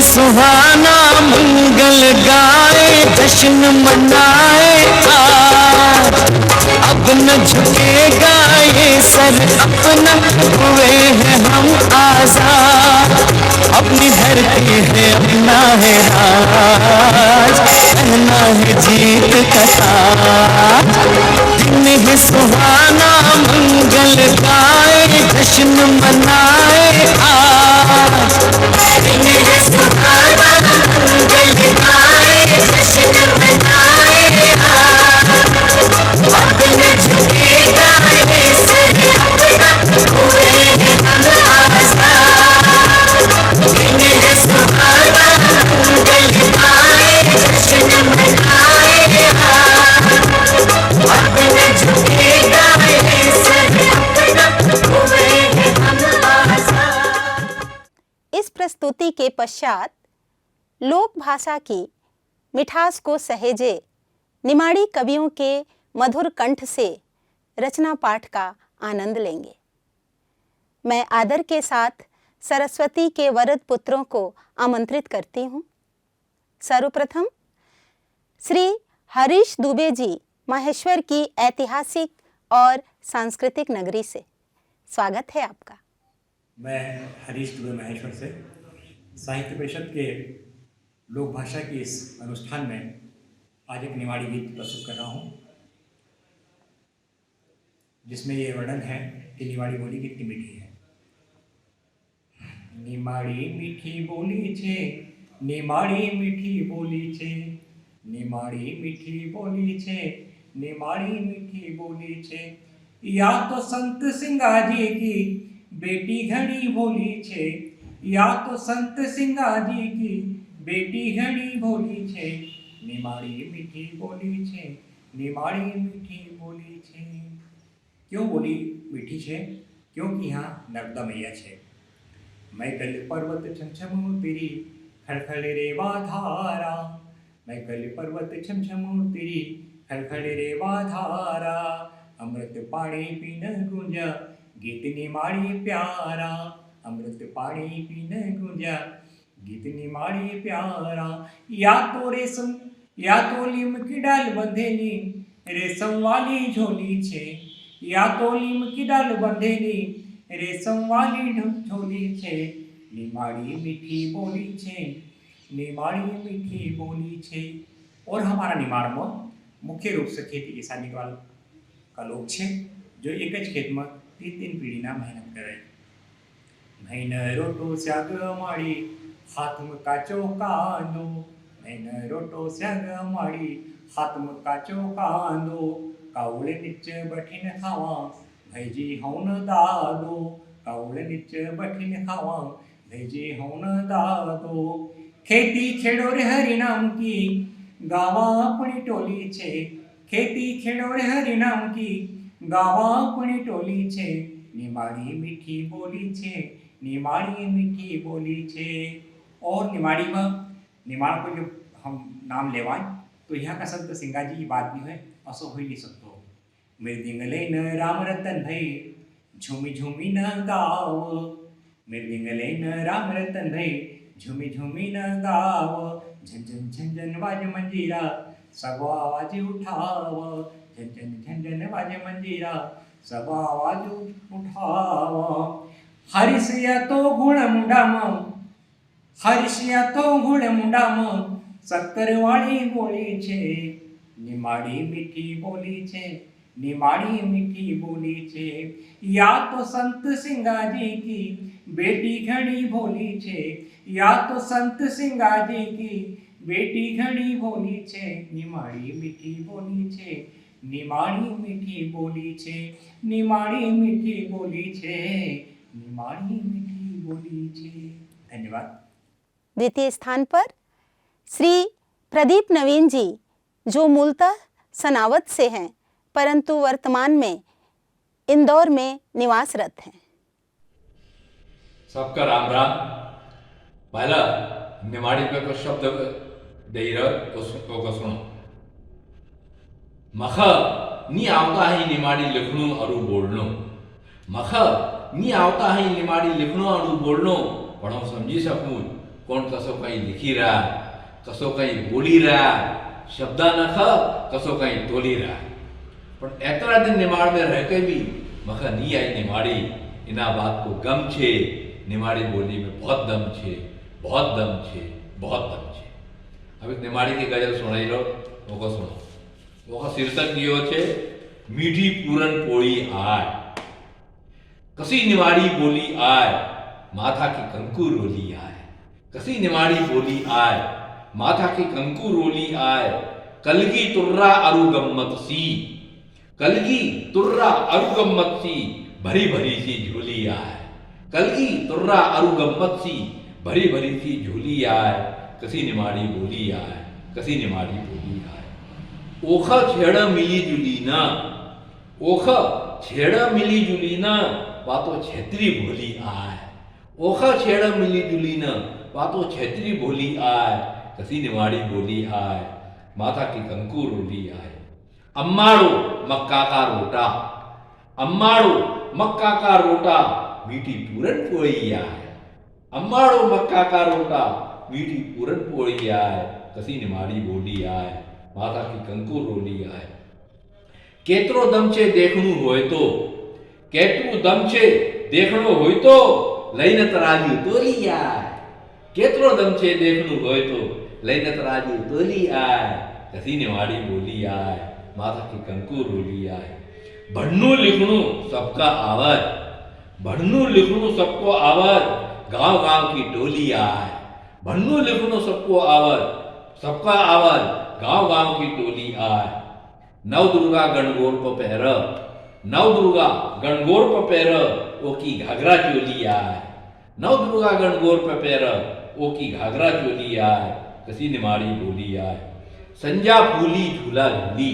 सुहाना मंगल गाए, जश्न मनाए आज, अब न झुकेगा ये सर अपना, हुए हैं हम आजाद, अपनी धरती है अपना है राज, पहना है जीत का ताज। दिन है सुहाना मंगल गाए, जश्न मनाए आज, दिन है सुहाना मंगल गाए, जश्न मनाए आज, अब न झुकेगा ये सर अपना, हुए हैं हम आजाद, दिन है सुहाना मंगल गाए, जश्न मनाए आज, अब न झुकेगा ये सर अपना, हुए हैं हम आजाद। इस प्रस्तुति के पश्चात लोक भाषा की मिठास को सहेजे निमाड़ी कवियों के मधुर कंठ से रचना पाठ का आनंद लेंगे। मैं आदर के साथ सरस्वती के वरद पुत्रों को आमंत्रित करती हूँ। सर्वप्रथम श्री हरीश दुबे जी माहेश्वर की ऐतिहासिक और सांस्कृतिक नगरी से, स्वागत है आपका। मैं हरीश दुबे महेश्वर से साहित्य परिषद के लोक भाषा के इस अनुष्ठान में आज एक निमाड़ी गीत प्रस्तुत कर रहा हूँ, जिसमें ये वर्णन है कि निमाड़ी बोली कितनी मीठी है। निमाड़ी मीठी बोली छे, निमाड़ी मीठी बोली छे, निमाड़ी मीठी बोली छे, निमाड़ी मीठी बोली छे, या तो संत सिंगाजी की बेटी घड़ी भोली छे, या तो संत सिंगाजी की बेटी घड़ी भोली छे, निमाड़ी मीठी बोली छे, निमाड़ी मीठी बोली छे। क्यों बोली मीठी छे? क्योंकि यहाँ नर्मदा मैया छे। मैं कल पर्वत छमछम तेरी खड़खड़े रे वाधारा, मैं कल पर्वत छमछम तेरी खड़खड़े रे वाधारा, अमृत पानी पीन गुंजा गीत निमाड़ी प्यारा, अमृत पानी पीन गुंजा गीत निमाड़ी प्यारा। या तो रेशम या तो लीम की डाल बंधेली रेशम वाली झोली छे, या तो लीम की डाल बंधेली रेशम वाली झोली छे, निमाड़ी मीठी बोली छे, निमाड़ी मीठी बोली छे। और हमारा निमाड़ में मुख्य रूप से खेती किसानी का लोग छे, जो एक ज खेत में 3 पीढ़ीना मेहनत करे। महीन रोटो शाक माड़ी हाथ में काचो कांदो, महीन रोटो शाक माड़ी हाथ में काचो कांदो, कावड़े नीचे बैठीने खावा भैजी हौन दादो, कावड़े नीचे बैठीने खावा भैजी हौन दादो। खेती खेड़ो रे हरिनाम की गावा अपनी टोली छे, खेती खेड़ो रे हरिनाम की गावा अपनी टोली छे, निमाड़ी मीठी बोली छे, निमाड़ी मीठी बोली छे। और निमाड़ी में निमाड़ को जो हम नाम लेवाय तो यहाँ का संत सिंगाजी की बात नहीं है, असो हो नहीं सकतो। मृदिंगले न राम रतन भई झूमी झूमी न गाओ, मृदिंगले न राम रतन भई झूमी झूमी न गाओ, झंझन झंझन वाज मंजीरा सब आवाज उठाव, झन झन झन झन वाजे मंजीरा, सब आवाज उठाव. हरिसिया तो गुण मुंडाम, हरिसिया तो गुण मुंडाम, सक्करवाળી બોલી છે, નિમાડી મીઠી બોલી છે, निमाड़ी मीठी बोली छे. या तो संत सिंगाजी की बेटी घनी भोली छे, या तो संत सिंगाजी की बेटी घनी भोली छे. निमाड़ी मीठी बोली छे, निमाड़ी मीठी बोली छे, निमाड़ी मीठी बोली छे, निमाड़ी मीठी बोली छे. धन्यवाद. द्वितीय स्थान पर श्री प्रदीप नवीन जी, जो मूलतः सनावत से हैं परंतु वर्तमान में इंदौर में निवासरत हैं. सबका राम राम. पहला निमाड़ी पे कुछ शब्द दे रहा उसको सुनो. मख नी आवता है निमाड़ी लिखणो अरु बोलनो. मख नी आवता है निमाड़ी लिखणो अरु बोलनो, पण हूँ समझी सकूँ कोण कसो कहीं लिखी रहा, कसो कहीं बोली रहा, शब्दा नख कसो कहीं तोली रहा. पण एतरा दिन निमाड़ में रह के भी मखा नहीं आई निमाड़ी. इना बात को गम छे. निमाड़ी बोली में बहुत दम छे, बहुत दम छे, बहुत दम छे. अब एक निमाड़ी की गजल सुनाई लो, वो सुनो. वो शीर्षक दियो छे मीठी पूरन पोड़ी आय. कसी निमाड़ी बोली आय, माथा की कंकु रोली आय. कसी निमाड़ी बोली आय, माथा की कंकु रोली आय. कलगी तुर्रा अरु गम्मत सी, कलगी तुर्रा अरु गम्मत सी, भरी भरी सी झोली आय. कलगी तुर्रा अरु गम्मत सी, भरी भरी सी झोली आय. कसी निमाड़ी बोली आय, कसी निमाड़ी बोली आय. ओख छेड़ मिली जुली ना, ओख छेड़ मिली जुली ना, वातो छेत्री भोली आय. ओख छेड़ मिली जुली ना, वातो छेत्री भोली आय. कसी निमाड़ी बोली आय, माथा की कंकु रोली आय. अम्माड़ो मक्का का रोटा, अम्माड़ो मक्का का रोटा, मीठी पूरन पोड़ी आय. अम्माड़ो मक्का का रोटा, मीठी पूरन पोड़ी आय. कसी निमाड़ी बोली आय, माथा की कंकु रोली आय. केतरो दम छे देखणू होय तो, केतरो दम छे देखणो होय तो, लईने तराजू तोली आय. केतरो दम छे देखणू होय तो, लईने तराजू तोली आय. कसी निमाड़ी बोली आय, माथा की कंकु रोली आय. भणनू लिखणू सबका आवत, भणनू लिखणू सबको आवत, गांव गांव की टोली आय. भणनू लिखणू सबको आवत, सबका आवत, गांव गांव की टोली आय. नव दुर्गा गणगौर को पहर, नव दुर्गा गणगौर को पहर, ओ की घाघरा चोली आय. नव दुर्गा गणगौर पे पैर, ओ की घाघरा चोली आय. कसी निमाड़ी बोली आय. संजा फूली झूला झूली,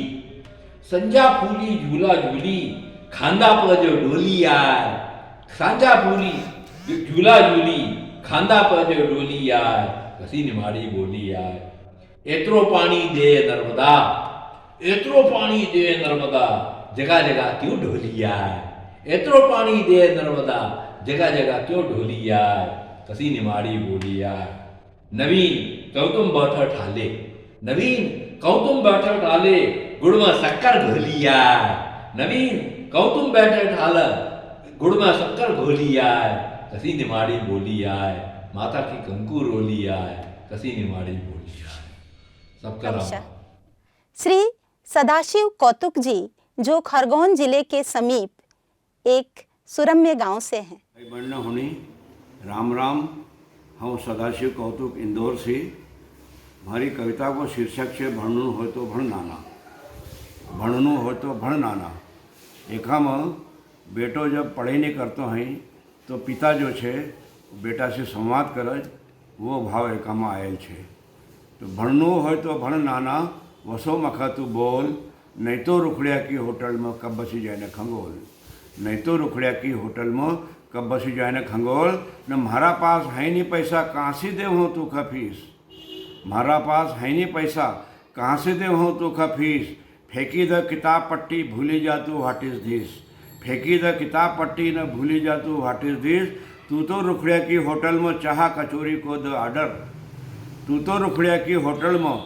संजा फूली झूला झूली, खांदा पर जो डोली आय. सांजा फूली झूला झूली, खांदा पर जो डोली आय. कसी निमाड़ी बोली आय. एतरो पानी दे नर्मदा, एतरो पानी दे नर्मदा, जगह जगह क्यों ढोली आय. एतरो पानी दे नर्मदा, जगह जगह क्यों ढोली आय. कसी निमाड़ी बोली आय. नवीन कौतुम बैठा ठाले, नवीन कौतुम बैठा ठाले, गुड़ में शक्कर घोली आय. नवीन कौतुम बैठे ठाल, गुड़ में शक्कर घोली आय. कसी निमाड़ी बोली आय, माता की कंकु रोली आय. कसी निमाड़ी बोली आय. सबका राम. श्री सदाशिव कौतुक जी, जो खरगोन जिले के समीप एक सुरम्य गांव से हैं. बनना होनी राम राम. हम सदाशिव कौतुक इंदौर से. हमारी कविता को शीर्षक से भणनु हो तो भण नाना, भणनु हो तो भण नाना. एकाम बेटो जब पढ़ाई नहीं करते हैं तो पिता जो है बेटा से संवाद करे, वो भाव एकाम आयल है. तो भणनु हो तो भण नाना, वसो मखा तू बोल, नहीं तो रुखड़िया की होटल में कब बसी जाए न खंगोल. नहीं तो रुखड़िया की होटल में कब बसी जाए न खंगोल. न मारा पास है नहीं पैसा, कहाँ से दे हो तू का फीस. मारा पास है नहीं पैसा, कहाँ से दे हो तू का फीस. फेंकी द किताब पट्टी, भूली जा तू व्हाट इज दिस. फेंकी द किताब पट्टी, न भूली जा तू व्हाट इज दिस. तू तो रुखड़िया की होटल में चाह कचौरी को द ऑर्डर. तू तो रुखड़िया की होटल में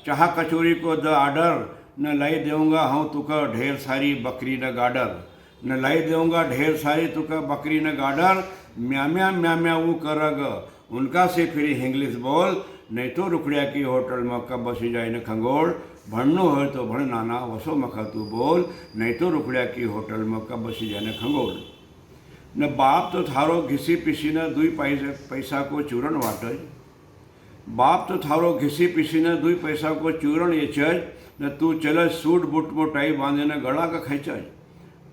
चाह कचोरी को द आर्डर, न लाई देऊंगा हूँ तुका ढेर सारी बकरी न गाडर, न लाई देऊंगा ढेर सारी तुका बकरी न गाडर, म्या म्या वो करग उनका से फिर इंग्लिश बोल, नहीं तो रुकड़िया की होटल में कब बसी जाए न खंगोल, भणनो हो तो भण नाना वसो मखा तू बोल, नहीं तो रुकड़िया की होटल में कब बसी जाए न खंगोल। न बाप तो थारो घिसी पिसी न दुई पैसा को चूरण वाटज, बाप तो थारो घिसी पिसी न दुई पैसा को चूरण ये चज, न तू चलज सूट बूट में टाई बांधे न गला का खेचज,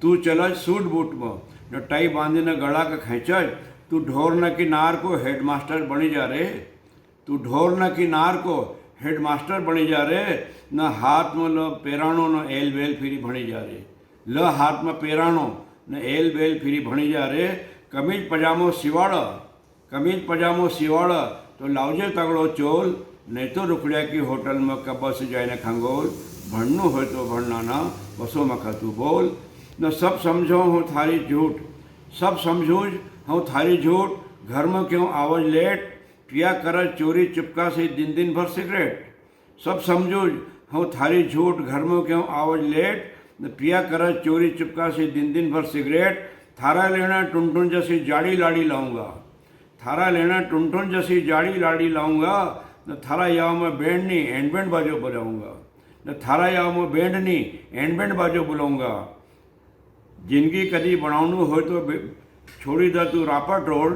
तू चलज सूट बूट में न टाई बांधे न गला का खेचज, तू ढोर न किनार को हेडमास्टर बनी जा रे, तू ढोर न किनार को हेडमास्टर बनी जा रे, न हाथ में ल पेराणो न एल बेल फिरी भणी जा रे, ल हाथ में पेराणो न एल बेल फिरी भणी जा रे, कमीज पजामो सिवाड़, कमीज पजामो सिवाड़ तो लावजे तगड़ो चोल, नहीं तो रुकड़िया की होटल में कब बस जाए न खंगोल, भणनु हो तो भणनाना बसो मखा तू बोल। न सब समझो हूँ थारी झूठ, सब समझूझ हूँ थारी झूठ, घर में क्यों आवाज लेट, पिया कर चोरी चुपका से दिन दिन भर सिगरेट, सब समझूझ हूँ थारी झूठ, घर में क्यों आवाज लेट, पिया कर चोरी चुपका से दिन दिन भर सिगरेट, थारा लेना टुनटुन जैसी जाड़ी लाड़ी लाऊंगा, थारा लेना टुनटुन जैसी जाड़ी लाड़ी लाऊंगा, न थारा याव में बैंड नहीं एंड बैंड बाजो बजाऊंगा, न थारा याव में बैंड नहीं एंड बैंड बाजो बुलाऊंगा। जिंदगी कभी बनावनु हो तो छोड़ी द तू रापा टोल,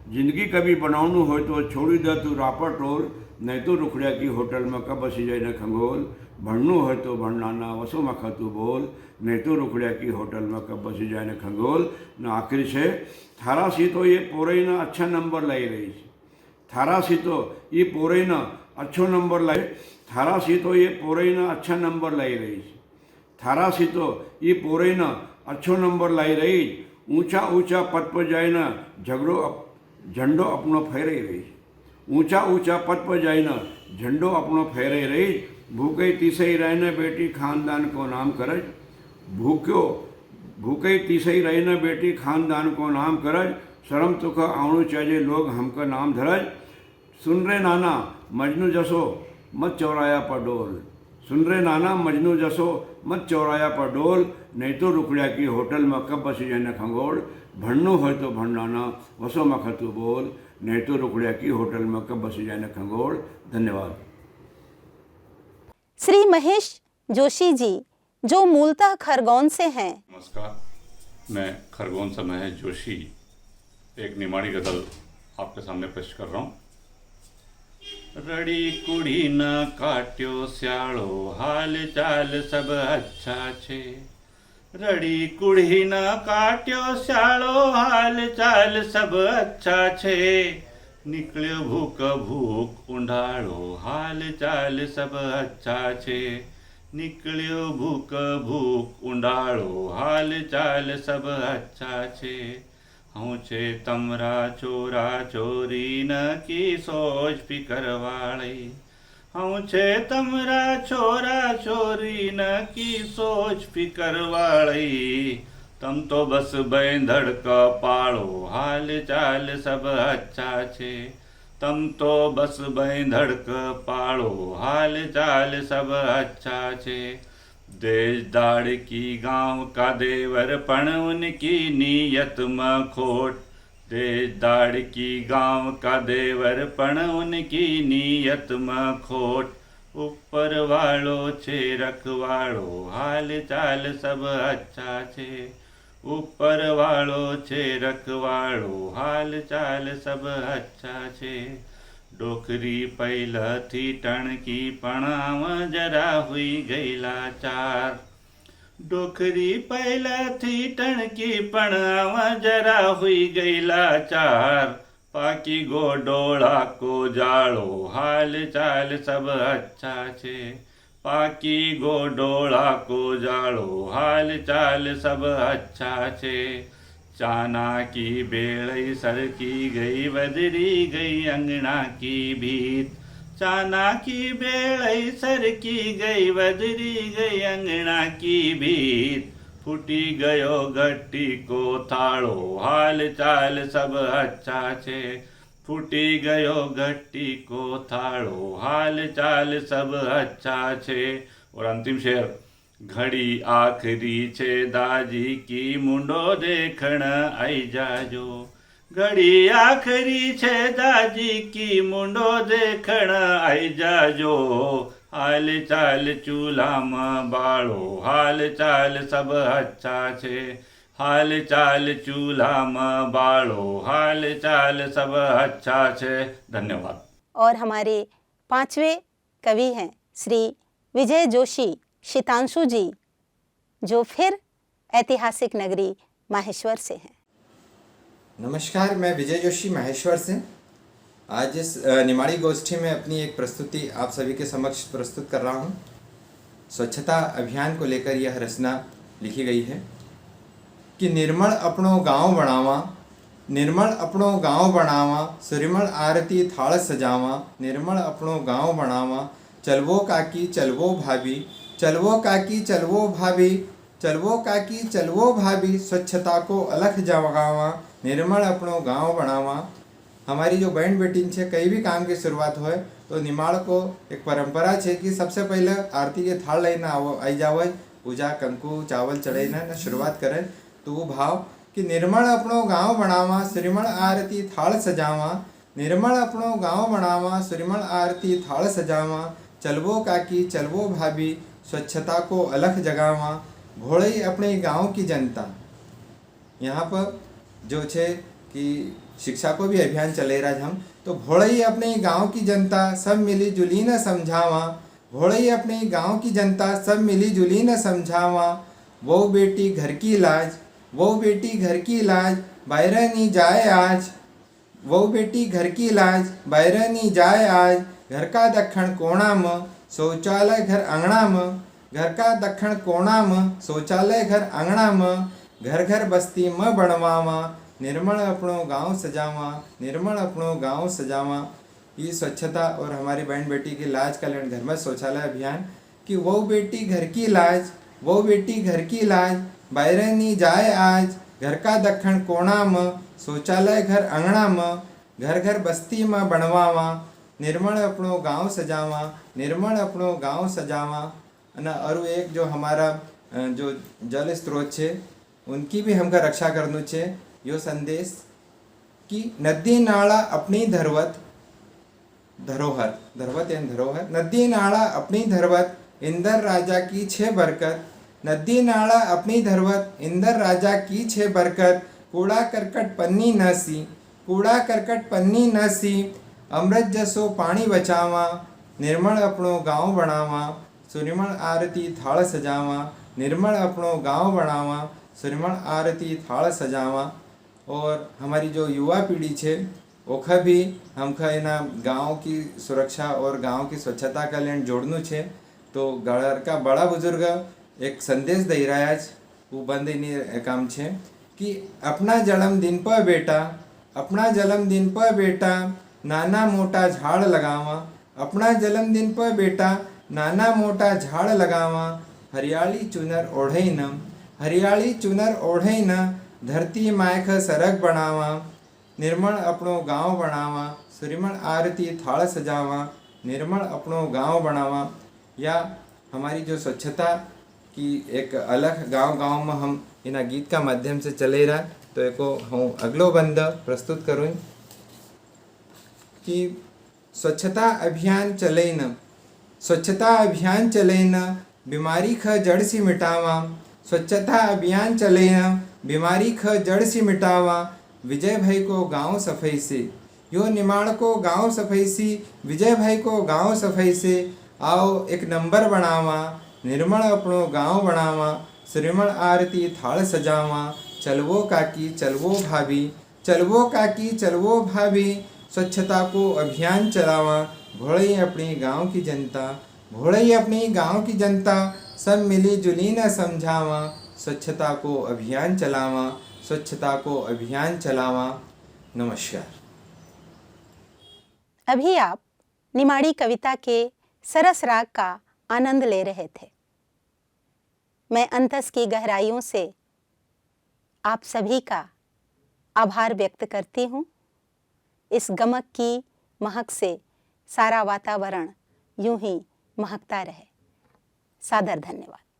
जिंदगी कभी बनावनु हो तो छोड़ी द तू रापा टोल, नहीं तो रुकड़िया की होटल में कब बसी जाए न खंगोल, भणनु हो तो भणनाना वसो मखा तू बोल, नहीं तो रुकड़िया की होटल में कब बसी जाए न खंगोल। न आखिर से थारा सी तो ये पोरई न अच्छा नंबर लाई रही, थारा सी तो ये पोरई न अच्छो नंबर लाई, थारा सी तो ये पोरई न अच्छा नंबर लाई रही, थारा सी तो ये पोरई न अच्छो नंबर लाई रही, ऊंचा ऊंचा पद पर जाए न झंडो अपनो फहरे रही, ऊंचा ऊंचा पद पर जाए न झंडो अपनो फहरे रही, भूखे तीसई रहने बेटी खानदान को नाम करज, भूखे तीसई रहने बेटी खानदान को नाम करज, शर्म तुख आवणु चाहिए लोग हमका नाम धरज, सुन रे नाना मजनू जसो मत चौराया पर डोल, सुन रे नाना मजनू जसो मत चौराया पर डोल, नहीं तो रुकड़िया की होटल में कब बसी जाए न खंगोल, भणनु हो तो भणनाना वसो मखा तू बोल, नहीं तो रुकड़िया की होटल में कब बसी जाए न खंगोल। धन्यवाद। श्री महेश जोशी जी जो मूलतः खरगोन से हैं। नमस्कार, मैं खरगोन से महेश जोशी एक निमाड़ी गजल आपके सामने पेश कर रहा हूँ। रड़ी कुड़ी न काट्यो स्यालो हाल चाल सब अच्छा छे, रड़ी कुड़ी न काट्यो स्यालो हाल चाल सब अच्छा छे, निकल्यो भूख भूख उंडाळो हाल चाल सब अच्छा छे, निकल्यो भूख भूख उंडाळो हाल चाल सब अच्छा छे, हूँ छे तमरा चोरा चोरी न की सोच फिकर वाली, हूँ छे तमरा चोरा चोरी न की सोच फिकर वाली, तम तो बस बैंधड़ का पाड़ो हाल चाल सब अच्छा छे, तम तो बस बैंधड़ का पाड़ो हाल चाल सब अच्छा छे, देश दाड़ की गांव का देवर पण उनकी नीयत में खोट, देश दाड़ की गांव का देवर पण उनकी नीयत में खोट, ऊपर वालो छे रखवाड़ो हाल चाल सब अच्छा छे, ऊपर वालो छे रखवाड़ो हाल चाल सब अच्छा छे, डोकरी पहला थी टणकी पणाव जरा हुई गई लाचार, डोकरी पहला थी टणकी पणाव जरा हुई गई लाचार, पाकी गो डोळा को जाड़ो हाल चाल सब अच्छा छे, पाकी गो डोळा को जाड़ो हाल चाल सब अच्छा छे, चाना की बेड़ई सरकी गई बदरी गई अंगना की भीत, चाना की बेड़ई सरकी गई बदरी गई अंगना की भीत, फूटी गयो घट्टी को थाड़ो हाल चाल सब अच्छा छे, फूटी गयो घट्टी को थाड़ो हाल चाल सब अच्छा छे। और अंतिम शेर, घड़ी आखरी छे दाजी की मुंडो देखण आई जाजो। घड़ी आखरी छे दाजी की मुंडो देखण आई जाजो। हाल चाल चूल्हा में बाळो हाल चाल सब अच्छा छे। हाल चाल चूल्हा में बाळो हाल चाल सब अच्छा छे। धन्यवाद। और हमारे 5वें कवि हैं श्री विजय जोशी शीतांशु जी, जो फिर ऐतिहासिक नगरी माहेश्वर से हैं। नमस्कार, मैं विजय जोशी माहेश्वर से आज इस निमाड़ी गोष्ठी में अपनी एक प्रस्तुति आप सभी के समक्ष प्रस्तुत कर रहा हूँ। स्वच्छता अभियान को लेकर यह रचना लिखी गई है कि निर्मल अपनो गांव बनावा, निर्मल अपनो गांव बनावा, सुरिमल आरती थाल सजावा, निर्मल अपनो गांव बनावा, चलवो काकी चलवो भाभी, चलवो काकी चलवो भाभी, चलवो काकी चलवो भाभी, स्वच्छता को अलख जगावा, निर्मल अपनो गांव बनावा। हमारी जो बहन बेटी है कई भी काम की शुरुआत हो तो निमाड़ को एक परंपरा है कि सबसे पहले आरती के थाल लेना आई जावे, पूजा कंकु चावल चढ़ाना न शुरुआत करें। तो वो भाव कि निर्मल अपनो गांव बनावा, श्रीमण आरती थाल सजावा, निर्मल अपनो गांव बनावा, श्रीमण आरती थाल सजावा, चलवो काकी चलवो भाभी, स्वच्छता को अलख जगावा, भोले अपने गांव की जनता। यहाँ पर जो है कि शिक्षा को भी अभियान चले रहा हम, तो भोले अपने गांव की जनता सब मिली जुली न समझावा, भोले अपने गांव की जनता सब मिली जुली न समझावा, वो बेटी घर की लाज, वो बेटी घर की लाज, बाहर नहीं जाए आज, वो बेटी घर की लाज, बाहर नहीं जाए आज, घर का दक्षिण कोना में शौचालय घर अंगना में, घर का दक्षिण कोना में शौचालय घर अंगना में, घर घर बस्ती में बनवावा, निर्मल अपनो गांव सजावा, निर्मल अपनो गांव सजावा। ये स्वच्छता और हमारी बहन बेटी की लाज कल्याण घर में शौचालय अभियान कि वो बेटी घर की लाज, वो बेटी घर की लाज, बाहर नहीं जाए आज, घर का दक्षिण कोना में शौचालय घर अंगना में, घर घर बस्ती में बनवावा, निर्मल अपनो गांव सजावा, निर्मल अपनो गांव सजावा। और एक जो हमारा जो जल स्रोत है उनकी भी हमका रक्षा करनी चाहिए। यो संदेश कि नदी नाला अपनी धरोहर, धरोहर यानी धरोहर, नदी नाला अपनी धरोहर, इंदर राजा की छह बरकत, नदी नाला अपनी धरोहर, इंदर राजा की छह बरकत, कूड़ा करकट पन्नी न सी, कूड़ा करकट पन्नी न सी, अमृत जसो पानी बचावा, निर्मल अपनो गांव बनावा, सुरिमल आरती थाल सजावा, निर्मल अपनो गांव बनावा, सुरिमल आरती थाल सजावा। और हमारी जो युवा पीढ़ी है ओखा भी हमका एना गांव की सुरक्षा और गांव की स्वच्छता का लेन जोड़नु है। तो घर का बड़ा बुजुर्ग एक संदेश दे रहा है, वो बंद नहीं काम है कि अपना जन्मदिन पर बेटा, अपना जन्मदिन पर बेटा नाना मोटा झाड़ लगावा, अपना जन्मदिन पर बेटा नाना मोटा झाड़ लगावा, हरियाली चुनर ओढ़े न, हरियाली चुनर ओढ़े न, धरती मायख सरग बनावा, निर्मल अपनो गांव बनावा, सुरिमल आरती थाल सजावा, निर्मल अपनो गांव बनावा। या हमारी जो स्वच्छता की एक अलग गांव में हम इन गीत का माध्यम से चले रहा। तो एको हूँ अगलो बंद प्रस्तुत करूँ कि स्वच्छता अभियान चले न, स्वच्छता अभियान चले न, बीमारी ख जड़ सी मिटावा, स्वच्छता अभियान चले न, बीमारी ख जड़ सी मिटावा, विजय भाई को गांव सफाई से, यो निमाड़ को गांव सफाई से, विजय भाई को गांव सफाई से, आओ एक नंबर बनावा, निर्मल अपनो गांव बनावा, श्रीमल आरती थाल सजावा, चलवो काकी चलवो भाभी, चलवो काकी चलवो भाभी, स्वच्छता को अभियान चलावा, भोले अपनी गांव की जनता, भोले अपनी गांव की जनता, सब मिली जुली न समझावा, स्वच्छता को अभियान चलावा, स्वच्छता को अभियान चलावा। नमस्कार। अभी आप निमाड़ी कविता के सरस राग का आनंद ले रहे थे। मैं अंतस की गहराइयों से आप सभी का आभार व्यक्त करती हूँ। इस गमक की महक से सारा वातावरण यूं ही महकता रहे। सादर धन्यवाद।